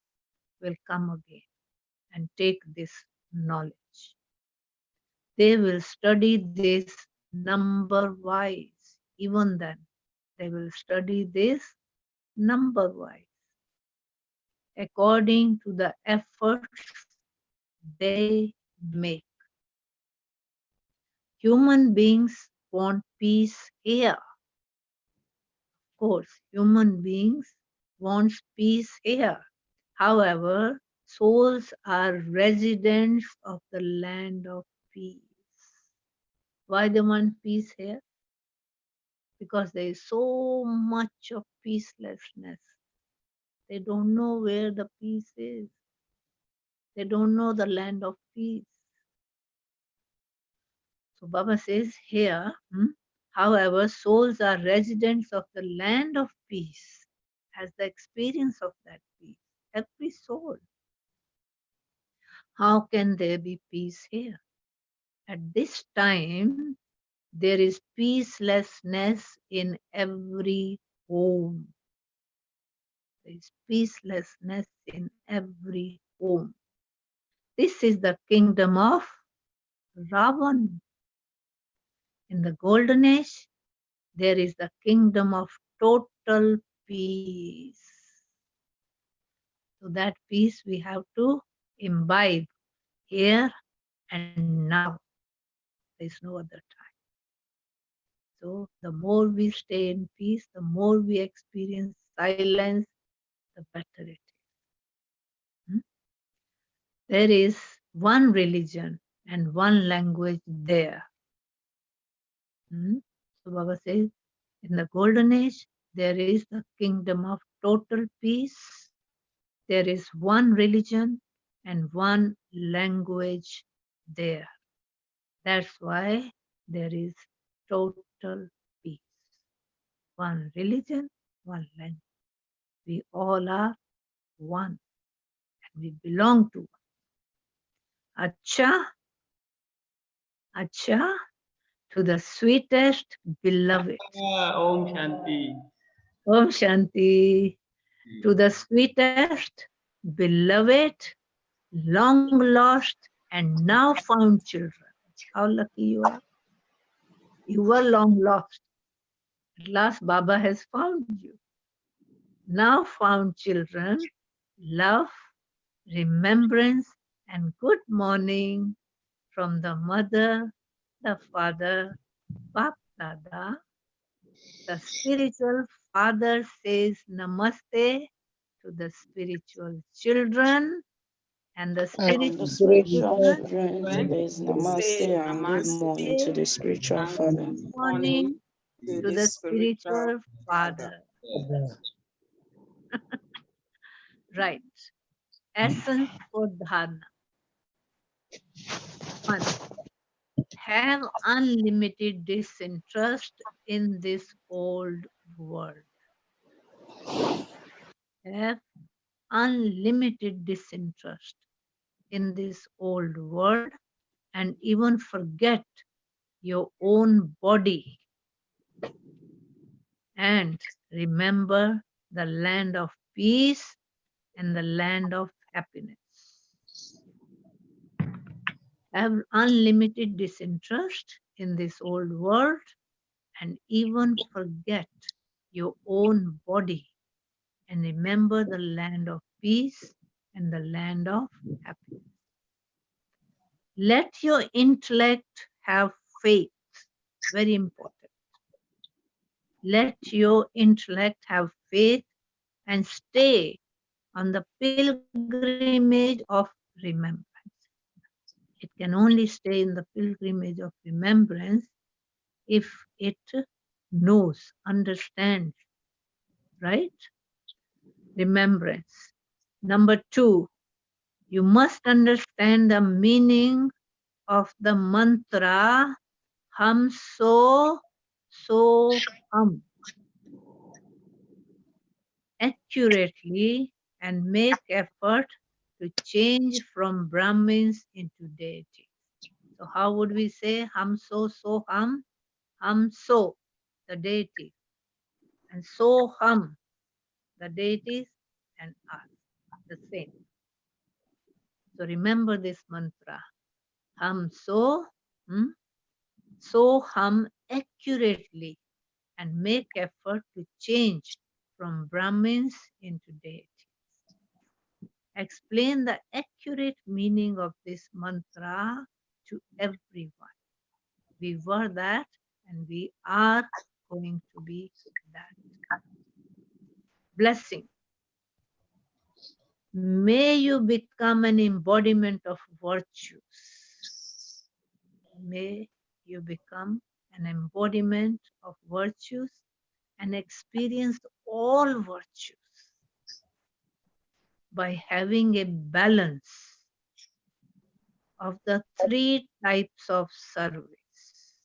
will come again and take this knowledge. They will study this number wise. Even then, they will study this number wise, according to the efforts they make. Human beings want peace here. Of course, human beings want peace here. However, souls are residents of the land of peace. Why they want peace here? Because there is so much of peacelessness. They don't know where the peace is. They don't know the land of peace. So Baba says here, however, souls are residents of the land of peace, has the experience of that peace. Every soul. How can there be peace here? At this time, there is peacelessness in every home. There is peacelessness in every home. This is the kingdom of Ravan. In the golden age, there is the kingdom of total peace. So that peace we have to imbibe here and now. There is no other time. So the more we stay in peace, the more we experience silence, the better it is. There is one religion and one language there. So Baba says, in the golden age, there is the kingdom of total peace. There is one religion and one language there. That's why there is total peace. One religion, one language. We all are one and we belong to one. Acha, to the sweetest beloved. Om Shanti. Om Shanti. To the sweetest beloved, long lost and now found children. How lucky you are. You were long lost. At last, Baba has found you. Now found children, love, remembrance, and good morning from the mother, the father, Bap Dada. The spiritual father says namaste to the spiritual children, and the And the spiritual spiritual children children says say namaste and good morning to namaste the spiritual and father. good morning To to the the spiritual spiritual father. father. Right. Essence for dharana. 1. Have unlimited disinterest in this old world. Have unlimited disinterest in this old world and even forget your own body and remember the land of peace and the land of happiness. Have unlimited disinterest in this old world and even forget your own body and remember the land of peace and the land of happiness. Let your intellect have faith. Very important. Let your intellect have faith and stay on the pilgrimage of remembrance. It can only stay in the pilgrimage of remembrance if it knows, understands, right? Remembrance. Number 2, you must understand the meaning of the mantra Hum so hum accurately and make effort to change from Brahmins into deities. So how would we say hum so hum so, the deity, and so hum, the deities, and us, the same. So remember this mantra, hum so hum accurately and make effort to change from Brahmins into deities. Explain the accurate meaning of this mantra to everyone. We were that and we are going to be that. Blessing. May you become an embodiment of virtues. May you become an embodiment of virtues and experience all virtues by having a balance of the 3 types of service.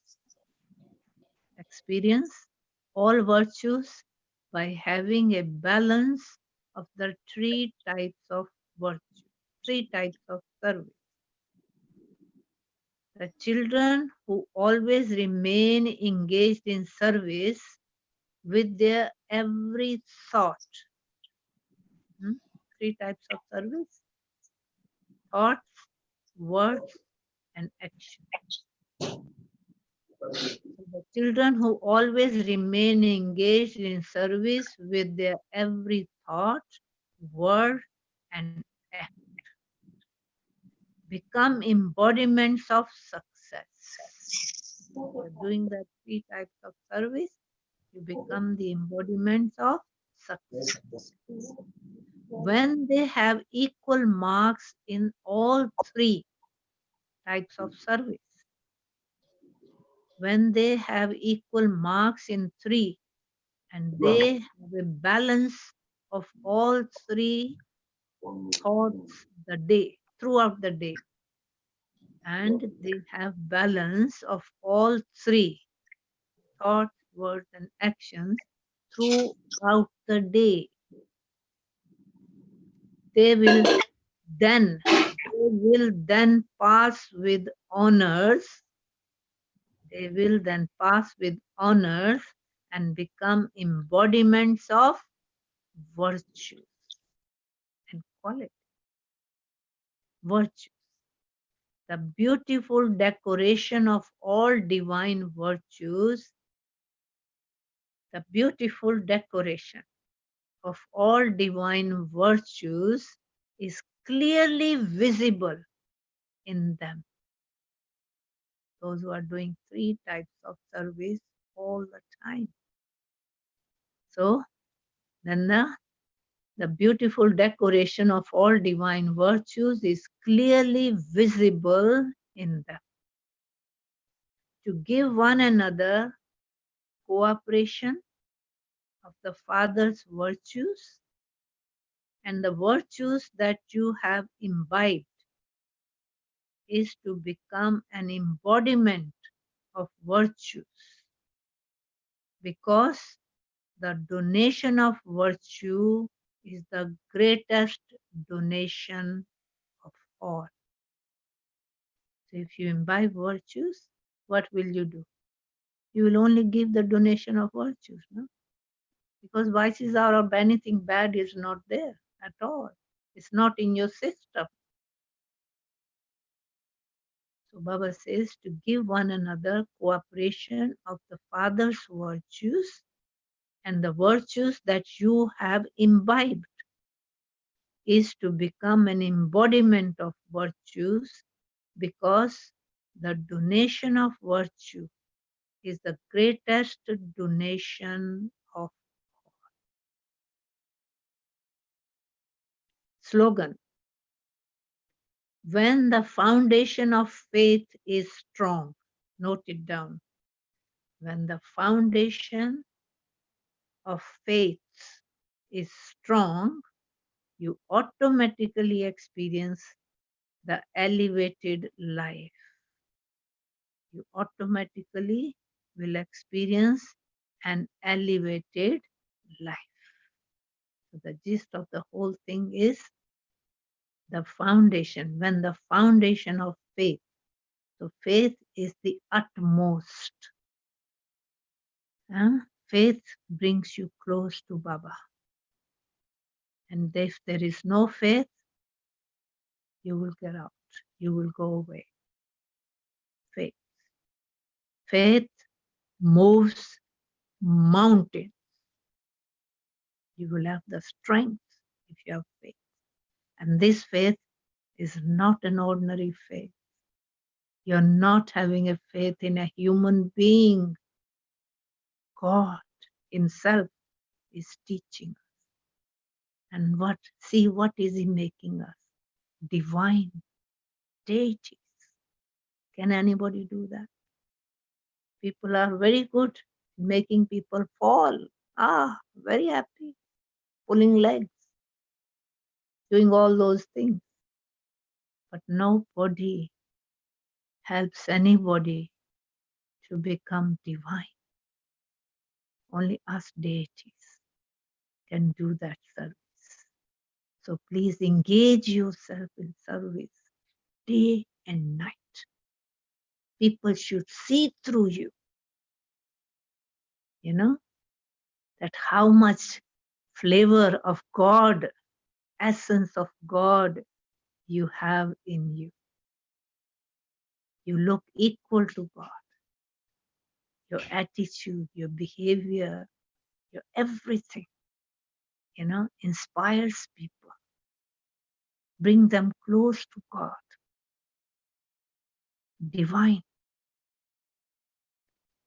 Experience all virtues by having a balance of the 3 types of virtue, 3 types of service. The children who always remain engaged in service with their every thought. 3 types of service: thoughts, words, and action. The children who always remain engaged in service with their every thought, word, and act become embodiments of success. By doing the 3 types of service, you become the embodiments of success. When they have equal marks in all 3 types of service, when they have equal marks in 3 and they have a balance of all 3 thoughts the day, throughout the day, and they have balance of all 3 thoughts, words, and actions throughout the day, they will then pass with honors. They will then pass with honors and become embodiments of virtues and quality. Virtues, the beautiful decoration of all divine virtues, The beautiful decoration of all divine virtues is clearly visible in them. Those who are doing 3 types of service all the time. So then the beautiful decoration of all divine virtues is clearly visible in them. To give one another cooperation of the Father's virtues and the virtues that you have imbibed is to become an embodiment of virtues, because the donation of virtue is the greatest donation of all. So if you imbibe virtues, what will you do? You will only give the donation of virtues, no? Because vices are of anything bad is not there at all. It's not in your system. So Baba says to give one another cooperation of the Father's virtues and the virtues that you have imbibed is to become an embodiment of virtues, because the donation of virtue is the greatest donation of slogan. When the foundation of faith is strong, note it down. When the foundation of faith is strong, you automatically experience the elevated life. You automatically will experience an elevated life. So the gist of the whole thing is the foundation. When the foundation of faith, so faith is the utmost. Faith brings you close to Baba. And if there is no faith, you will get out. You will go away. Faith. Faith moves mountains. You will have the strength if you have faith. And this faith is not an ordinary faith. You're not having a faith in a human being. God Himself is teaching us. And see what is He making us? Divine deities. Can anybody do that? People are very good in making people fall. Very happy. Pulling legs. Doing all those things. But nobody helps anybody to become divine. Only us deities can do that service. So please engage yourself in service day and night. People should see through you, that how much flavor of God, essence of God you have in you. You look equal to God. Your attitude, your behavior, your everything, inspires people. Bring them close to God. Divine.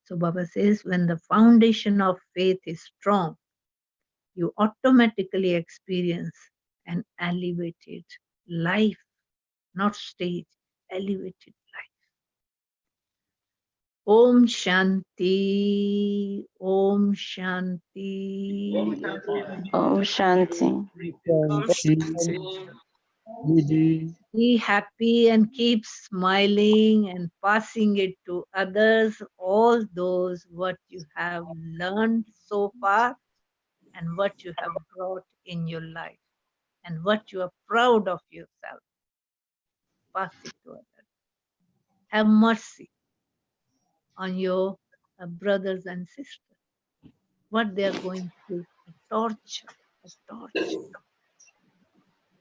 So Baba says, when the foundation of faith is strong, you automatically experience an elevated life, not stage, elevated life. Om Shanti, Om Shanti. Om Shanti. Be happy and keep smiling and passing it to others, all those what you have learned so far and what you have brought in your life and what you are proud of yourself. Pass it to others. Have mercy on your brothers and sisters, what they are going through, a torture.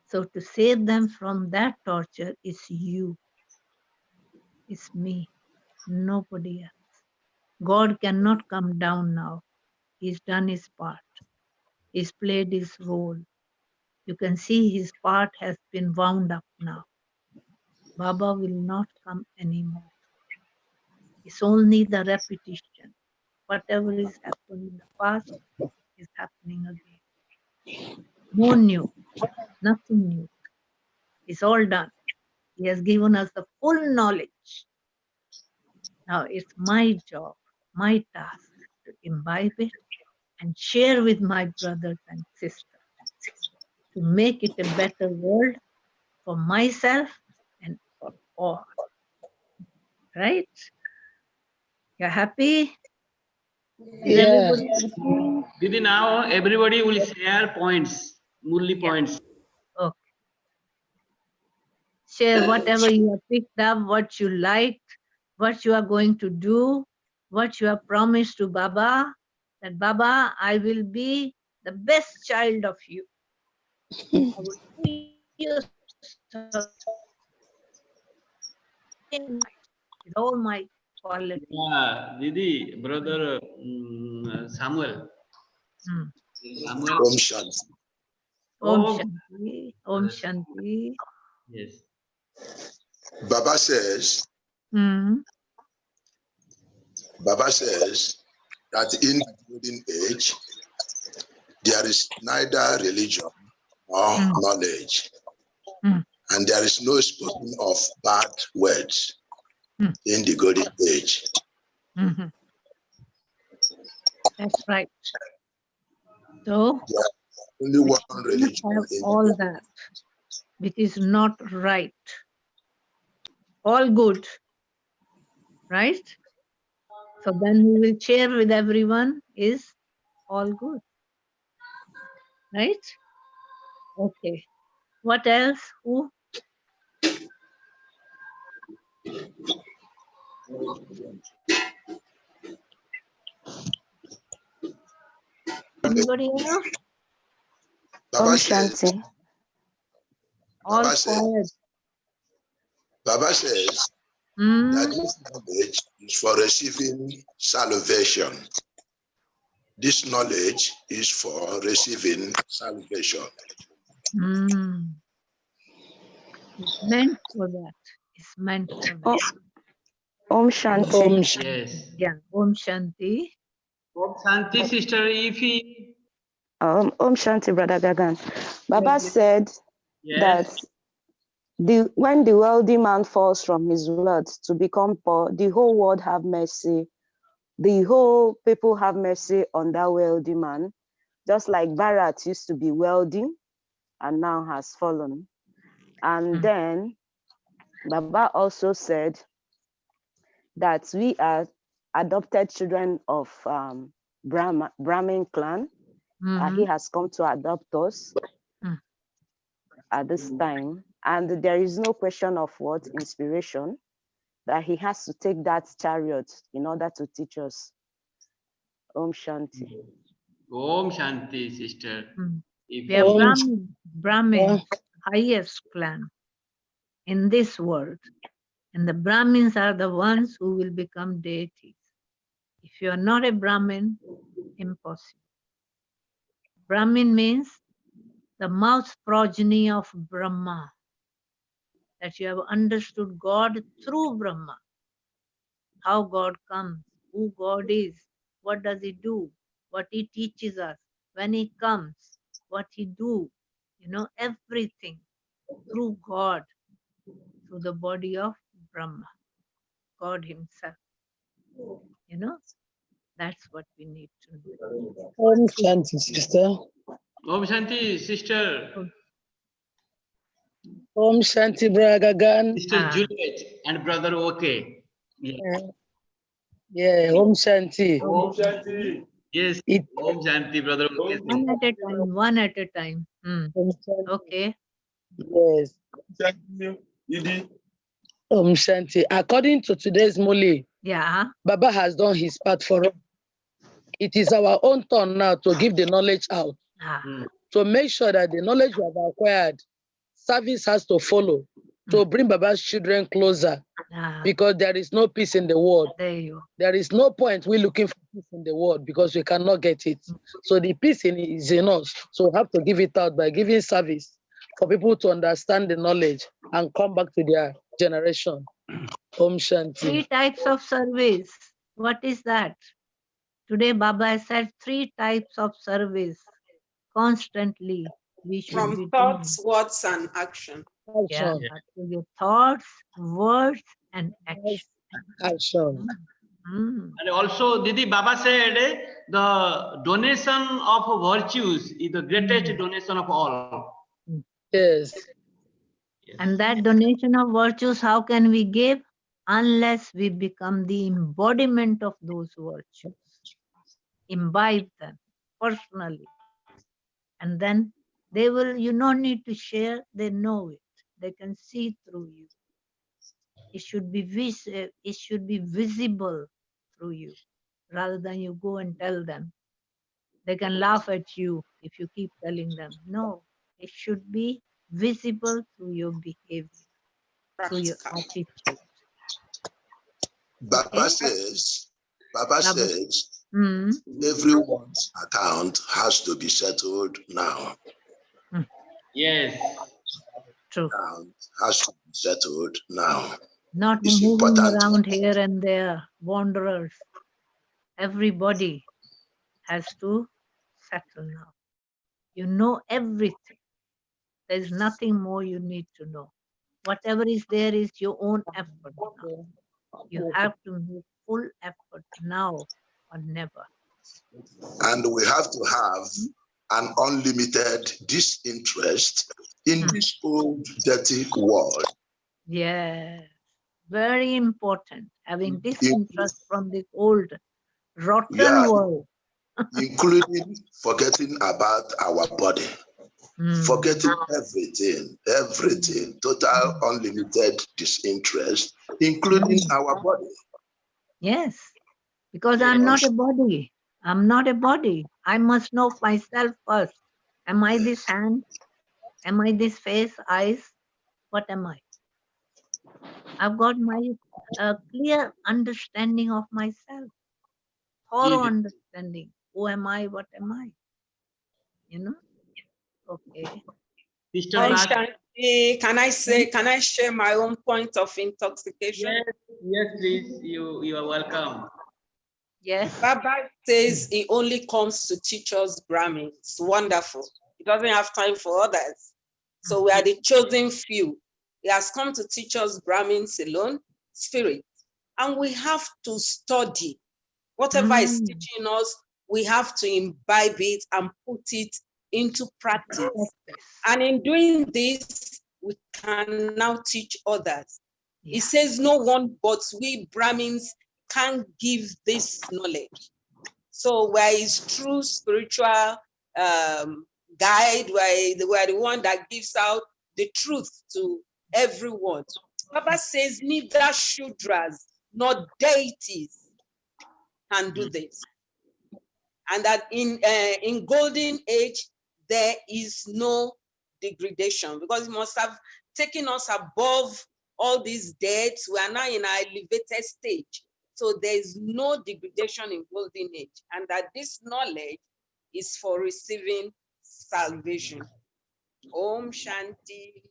So to save them from that torture is you, is me, nobody else. God cannot come down now He's done his part. He's played his role. You can see his part has been wound up now. Baba will not come anymore. It's only the repetition. Whatever is happening in the past is happening again. No new, nothing new. It's all done. He has given us the full knowledge. Now it's my job, my task to imbibe it and share with my brothers and sisters to make it a better world for myself and for all. Right? You're happy? Is everybody happy? Didi, now everybody will share points, Murli Yeah. points. Okay. Share whatever you have picked up, what you liked, what you are going to do, what you have promised to Baba, that Baba, I will be the best child of you. I will do your service with all my qualities. Yeah, Didi, brother Samuel. Hmm. Samuel. Om Shanti. Om Oh, Shanti. Om Shanti. yes. Baba says, Hmm. Baba says that in the golden age, there is neither religion nor Mm. knowledge, Mm. and there is no spoken of bad words Mm. in the golden age. Mhm. That's right. So There is only we one should not religion have in all that, which is not right. All good, right? So then we will share with everyone is all good, right? Okay. What else? Who? Anybody else? Baba Om says, Shanti. All Baba says, quiet. Baba says that this knowledge is for receiving salvation. This knowledge is for receiving salvation. It's meant for that. It's meant for that. Oh, Om Shanti. Om Shanti. Yes. Yeah. Om Shanti. Om Shanti, sister, if he. Om Shanti, Brother Gagan. Baba said that Yes. when the wealthy man falls from his wealth to become poor, the whole world have mercy. The whole people have mercy on that wealthy man, just like Bharat used to be wealthy and now has fallen. And then Baba also said that we are adopted children of Brahmin clan. He has come to adopt us at this time. And there is no question of what inspiration, that he has to take that chariot in order to teach us. Om Shanti. Om Shanti, sister. If We are he. Brahmin, highest clan in this world. And the Brahmins are the ones who will become deities. If you are not a Brahmin, impossible. Brahmin means the mouth progeny of Brahma, that you have understood God through Brahma, how God comes, who God is, what does he do, what he teaches us, when he comes, what he do, everything through God, through the body of Brahma, God himself. That's what we need to know. Om Shanti, sister. Om Shanti, sister. Om Shanti, Brother Gagan. Sister Juliet and brother OK. Yes. Yeah, Om Shanti. Om Shanti. Yes. Om Shanti, brother OK. One at a time. Okay. Yes. Om Shanti. According to today's Murli, Baba has done his part for us. It is our own turn now to give the knowledge out. To make sure that the knowledge we have acquired, service has to follow. to bring Baba's children closer, because there is no peace in the world. There is no point we looking for peace in the world because we cannot get it. So the peace is in us. So we have to give it out by giving service for people to understand the knowledge and come back to their generation. Om Shanti. 3 types of service. What is that? Today Baba has said 3 types of service. Constantly we should from be thoughts, doing. words, and action. Yeah, your thoughts, words, and action. Action. And also, Didi, Baba said the donation of virtues is the greatest donation of all. Yes. And that donation of virtues, how can we give? Unless we become the embodiment of those virtues. Imbibe them personally. And then they will, you don't need to share, they know it. They can see through you. It should be visible through you, rather than you go and tell them. They can laugh at you if you keep telling them. No, it should be visible through your behavior, through your attitude. Baba says, everyone's account has to be settled now. Yes. True. Account has to be settled now. Not It's moving important. around here and there, wanderers. Everybody has to settle now. You know everything. There's nothing more you need to know. Whatever is there is your own effort now. You have to make full effort now or never. And we have to have an unlimited disinterest in this old dirty world. Yes, very important. Having disinterest from the old rotten world. Including forgetting about our body. Forgetting everything, total unlimited disinterest, including our body. Yes, because I'm not a body. I'm not a body. I must know myself first. Am I this hand? Am I this face, eyes? What am I? I've got my clear understanding of myself, thorough understanding. Who am I? What am I? You know? Okay. Can I share my own point of intoxication? Yes, please. You are welcome. Yes. Baba says he only comes to teach us Brahmin. It's wonderful. He doesn't have time for others. So we are the chosen few. He has come to teach us Brahmins alone, spirit. And we have to study. Whatever is teaching us, we have to imbibe it and put it into practice. And in doing this, we can now teach others. He says no one but we Brahmins can give this knowledge. So we're his true spiritual guide, we're the one that gives out the truth to everyone. Baba says neither Shudras nor deities can do this. And that in golden age, there is no degradation, because it must have taken us above all these deaths. We are now in an elevated stage. So there is no degradation in golden age, and that this knowledge is for receiving salvation. Om Shanti.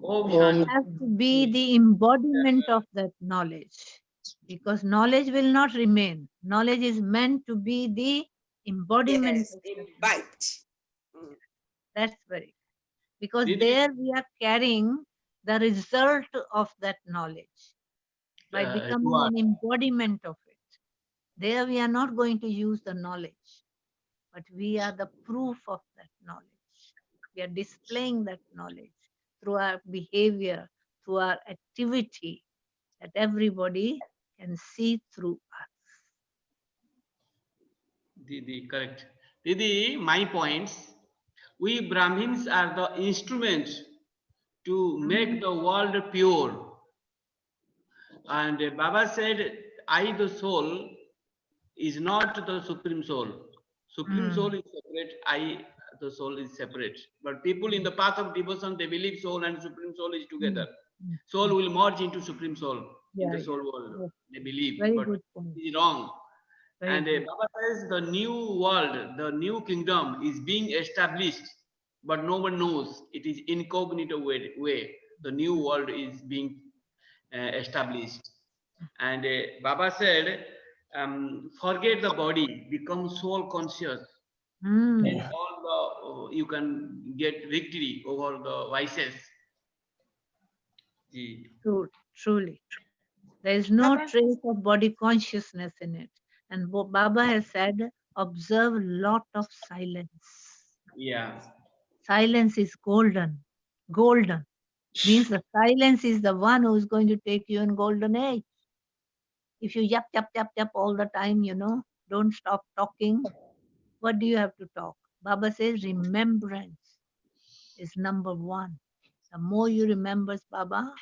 Om Shanti. Has to be the embodiment of that knowledge, because knowledge will not remain. Knowledge is meant to be the embodiment. Yes, imbibed. That's very, because there we are carrying the result of that knowledge by becoming an embodiment of it. There we are not going to use the knowledge, but we are the proof of that knowledge. We are displaying that knowledge through our behavior, through our activity, that everybody can see through us. Didi, correct. Didi, my points. We Brahmins are the instrument to make the world pure. And Baba said, I, the soul, is not the supreme soul. Supreme soul is separate. I, the soul, is separate. But people in the path of devotion, they believe soul and supreme soul is together. Soul will merge into Supreme Soul in Yeah, the soul yeah. world. They believe, Very but good point. it is wrong. Very And good. Baba says the new world, the new kingdom is being established, but no one knows. It is incognito way. The new world is being established. And Baba said, forget the body, become soul conscious. Mm. And all the, you can get victory over the vices. True, truly. There is no Baba, trace of body consciousness in it. And Baba has said, observe lot of silence. Yeah. Silence is golden. Golden means the silence is the one who is going to take you in golden age. If you yap, yap, yap, yap all the time, don't stop talking. What do you have to talk? Baba says remembrance is number one. The more you remember Baba,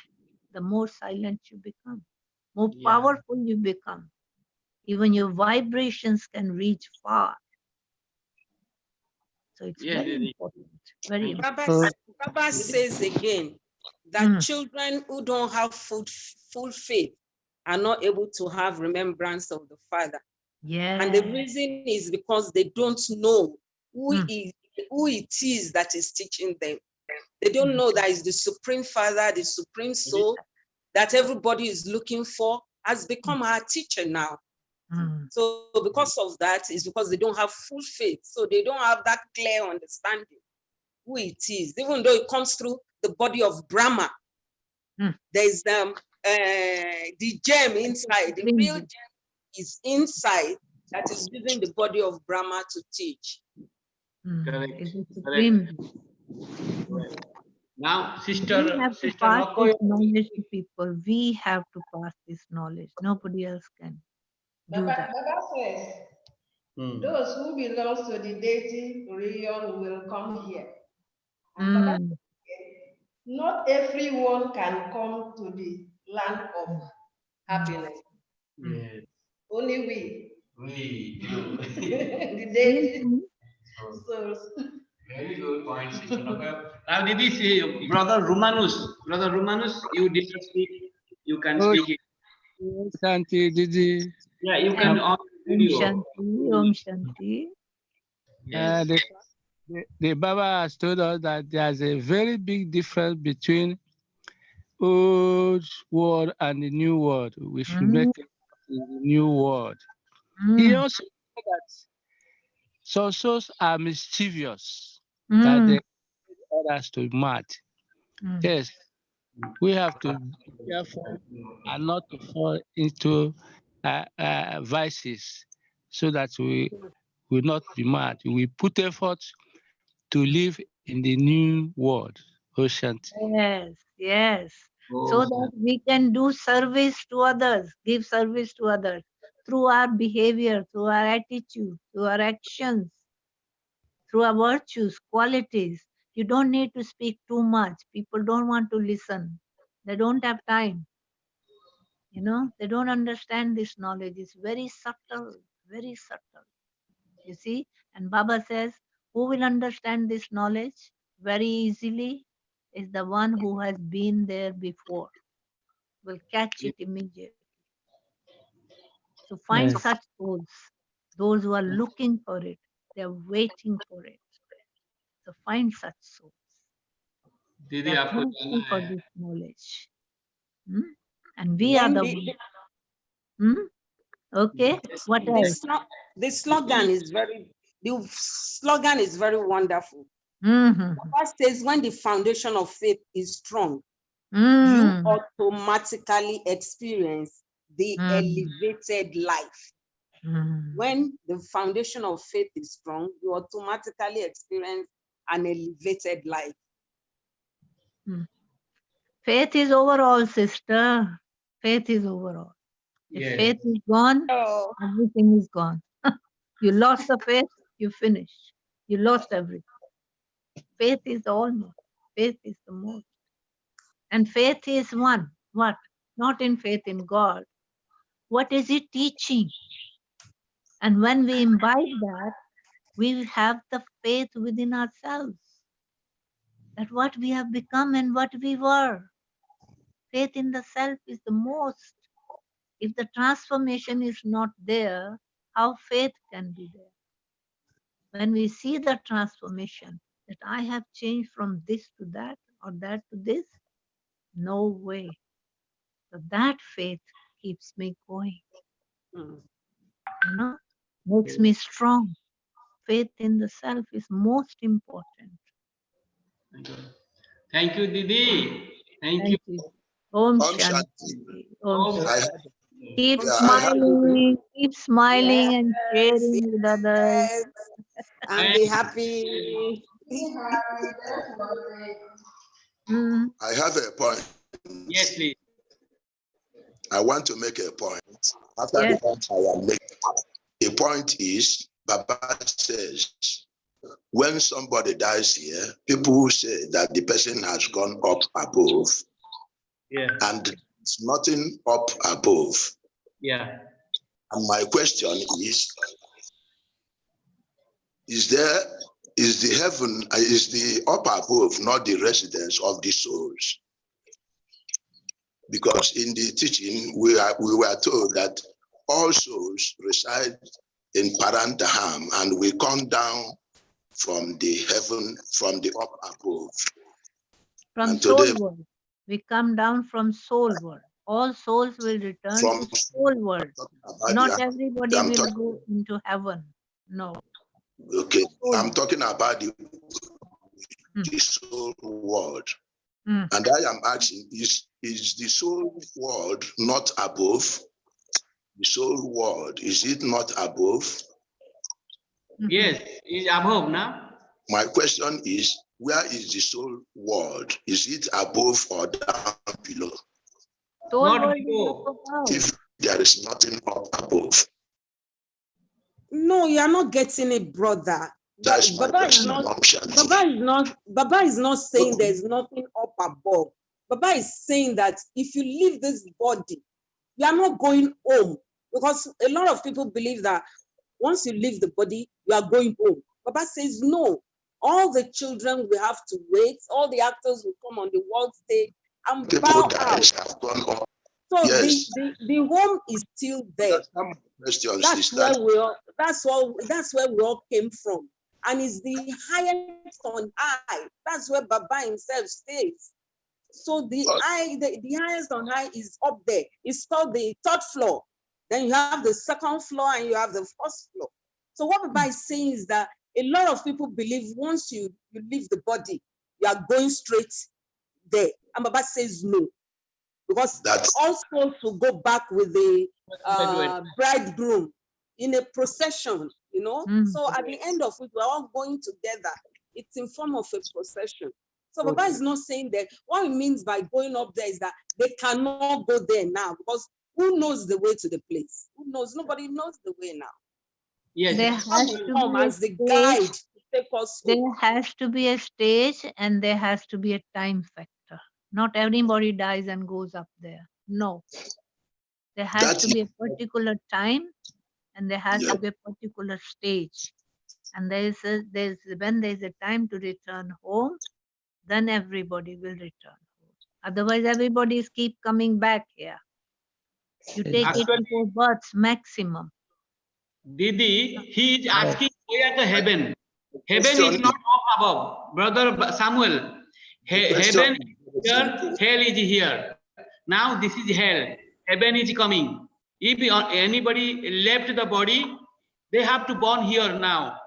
the more silent you become, more Yeah. powerful you become. Even your vibrations can reach far. So it's Yes, very important. Very important. Baba says again that children who don't have full faith are not able to have remembrance of the Father. Yeah. And the reason is because they don't know who it is that is teaching them. They don't know that is the Supreme Father, the Supreme Soul that everybody is looking for has become our teacher now. So because of that, is because they don't have full faith. So they don't have that clear understanding who it is, even though it comes through the body of Brahma. There's the gem inside, the real gem is inside that is using the body of Brahma to teach. Correct. It's the supreme. Now, We have to Sister pass Noko, this knowledge to people. We have to pass this knowledge. Nobody else can do that. Baba says, those who belong to the deity region will come here. And Baba says, not everyone can come to the land of happiness. Yes. Only we. We. The deity souls. Very good point, Sister Noko. Now, did he say, Brother Romanus, you did not speak. You can speak it. Santi, Didi. Yeah, you And can on Om video. Shanti, Om Shanti. Yes. The Baba has told us that there's a very big difference between old world and the new world. We should make it in the new world. He also said that some souls are mischievous, that they want others to be mad. Yes, we have to be careful and not to fall into vices so that we will not be mad. We put effort to live in the new world, Ocean. Yes, yes. So that we can do service to others, give service to others through our behavior, through our attitude, through our actions, through our virtues, qualities. You don't need to speak too much. People don't want to listen. They don't have time. They don't understand this knowledge. It's very subtle, very subtle. You see? And Baba says, who will understand this knowledge very easily is the one who has been there before, will catch it immediately. So find such souls, those who are looking for it, they're waiting for it. So find such souls. Didi, They're आपको thirsty जाना for है. this knowledge. And we are the ones. Okay, what else? The slogan is very wonderful. Baba says when the foundation of faith is strong, you automatically experience the elevated life. When the foundation of faith is strong, you automatically experience an elevated life. Faith is overall, sister. Faith is overall. If faith is gone, everything is gone. You lost the faith, you finish. You lost everything. Faith is almost. Faith is the most. And faith is one. What? Not in faith in God. What is it teaching? And when we imbibe that, we have the faith within ourselves. That what we have become and what we were. Faith in the self is the most. If the transformation is not there, how faith can be there? When we see the transformation, that I have changed from this to that or that to this, no way. So that faith keeps me going. You know, makes me strong. Faith in the self is most important. Thank you, Didi. Thank you. Om Om Shanti. Om Om Shanti. Shanti. Keep Yeah, I have- smiling, keep smiling and Yes, sharing with others. yes. And be happy. Be happy, don't worry. Mm. I have a point. Yes, please. I want to make a point. After Yes. the point I am making, the point is, Baba says, when somebody dies here, people say that the person has gone up above, Yeah. and there's nothing up above. Yeah. And my question is the heaven, is the up above not the residence of the souls? Because in the teaching, we were told that all souls reside in Parantaham, and we come down from the heaven, from the up above. From And soul today, world. We come down from soul world. All souls will return from to soul world. Not everybody I'm will talking- go into heaven. No. Okay, Soul I'm world. talking about the soul world. Mm. And I am asking, is the soul world not above? The soul world, is it not above? Yes, it's above now. My question is, where is the soul world? Is it above or down below? Soul Not world is below. up above. If there is nothing up above, No, you are not getting it, brother. that's my Baba is question. not. Om Shanti. Baba is not saying there's nothing up above. Baba is saying that if you leave this body, you are not going home, because a lot of people believe that once you leave the body, you are going home. Baba says no. All the children will have to wait. All the actors will come on the world stage and People bow dies out. have gone up. So Yes. the home is still there. Questions That's is where that that's where we all came from. And it's the highest on high. That's where Baba himself stays. So the highest on high is up there. It's called the third floor. Then you have the second floor and you have the first floor. So what Baba is saying is that a lot of people believe once you leave the body, you are going straight there. And Baba says no. Because all souls will go back with the bridegroom in a procession, you know. So at the end of it, we're all going together. It's in form of a procession. So Baba is not saying that what he means by going up there is that they cannot go there now, because who knows the way to the place? Who knows? Nobody knows the way now. Yes. There has to come be a as the guide stage. to take us There home. has to be a stage and there has to be a time factor. Not everybody dies and goes up there. No. There has to be a particular time and there has to be a particular stage. And when there is a time to return home, then everybody will return home. Otherwise, everybody is keep coming back here. You take Actually, 84 births maximum. Didi, he is asking where the heaven. Heaven is not up above. Brother Samuel, heaven is here, hell is here. Now this is hell. Heaven is coming. If anybody left the body, they have to born here now.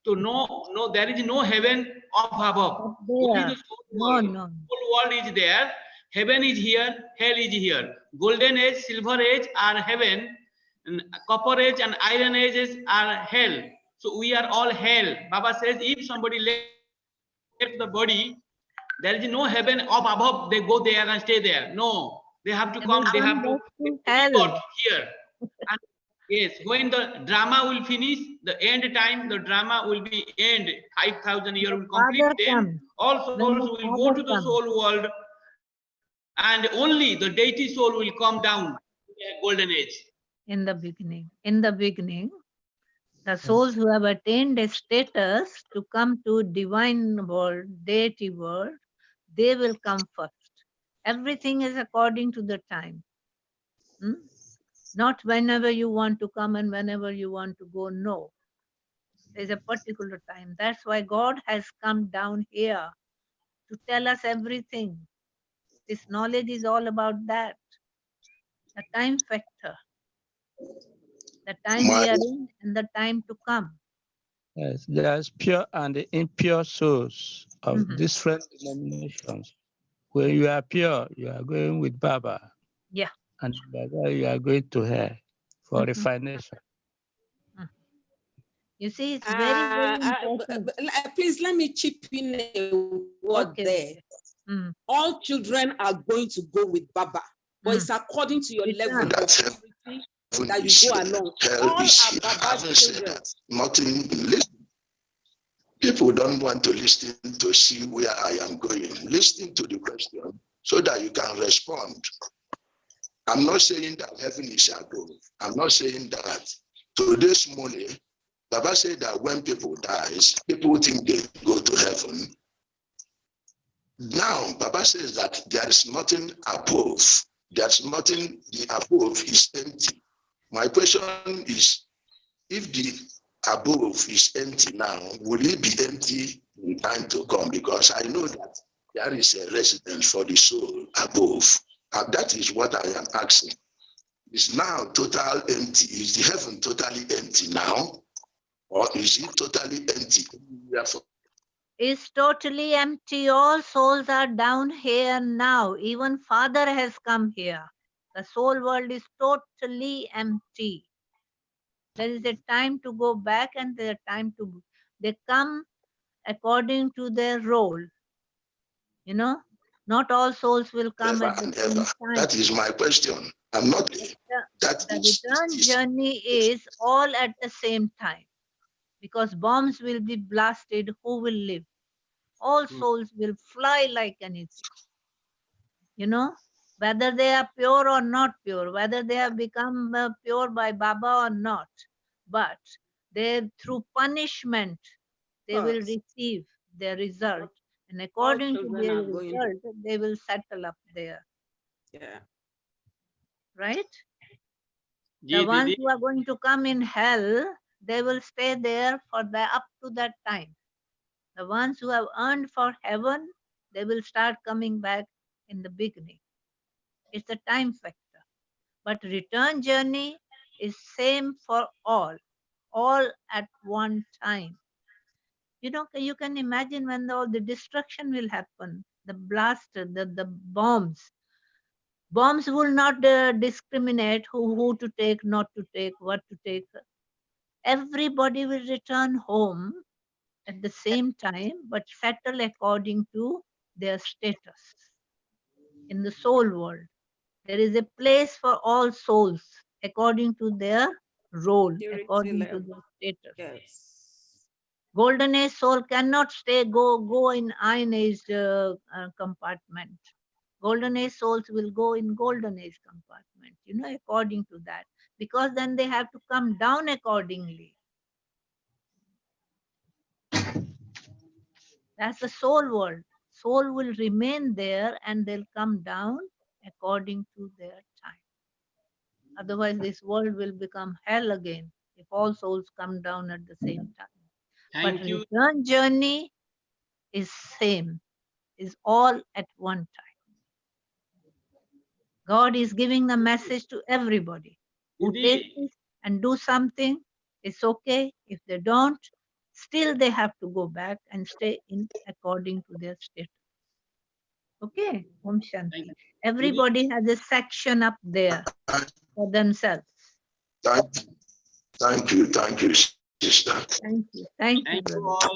So no, there is no heaven up above. Only the soul world. Soul world is there. Heaven is here, hell is here. Golden age, silver age are heaven. And copper age and iron ages are hell. So we are all hell. Baba says if somebody left the body, there is no heaven up above. They go there and stay there. No, they have to come. They have to rebirth here. And yes, when the drama will finish, the end time, the drama will be end. 5,000 years will complete. Then all souls will go to the soul world, and only the deity soul will come down to the golden age. In the beginning, the souls who have attained a status to come to divine world, deity world, they will come first. Everything is according to the time. Not whenever you want to come and whenever you want to go. No. There's a particular time. That's why God has come down here to tell us everything. This knowledge is all about that. The time factor. The time we are in and the time to come. Yes, there's pure and impure souls of different denominations. When you are pure, you are going with Baba. Yeah. And you are going to hell for refination. You see, it's very, very important. Please let me chip in a word there. All children are going to go with Baba, but it's according to your level of purity that you go along. All are Baba's children. Nothing. People don't want to listen to see where I am going. Listen to the question so that you can respond. I'm not saying that heaven is above. I'm not saying that. Today's Murli, Baba said that when people die, people think they go to heaven. Now, Baba says that there is nothing above. There's nothing, the above is empty. My question is, if the above is empty now, will it be empty in time to come? Because I know that there is a residence for the soul above. And that is what I am asking. Is now total empty? Is the heaven totally empty now? Or is it totally empty? It's totally empty. All souls are down here now. Even Father has come here. The soul world is totally empty. There is a time to go back and there is a time to, they come according to their role. You know, not all souls will come at the same time. That is my question. I'm not. The return journey is all at the same time. Because bombs will be blasted, who will live? All souls will fly like anything. You know, whether they are pure or not pure, whether they have become pure by Baba or not. But they, through punishment, they will receive their result. And according to their result, they will settle up there. Yeah. Right? The ones who are going to come in hell, they will stay there for up to that time. The ones who have earned for heaven, they will start coming back in the beginning. It's a time factor. But return journey is same for all at one time. You know, you can imagine when all the destruction will happen, the blast, the bombs. Bombs will not discriminate who to take, not to take, what to take. Everybody will return home at the same time, but settle according to their status. In the soul world, there is a place for all souls according to their role, according to their status. Yes. Golden age soul cannot go in iron age compartment. Golden age souls will go in golden age compartment, you know, according to that, because then they have to come down accordingly. That's the soul world. Soul will remain there and they'll come down according to their time. Otherwise, this world will become hell again if all souls come down at the same time. But return journey is same, is all at one time. God is giving the message to everybody. Who takes it and do something, it's okay. If they don't, still they have to go back and stay in according to their status. Okay, Om Shanti. Everybody has a section up there for themselves. Thank you, sister. Thank you, brother.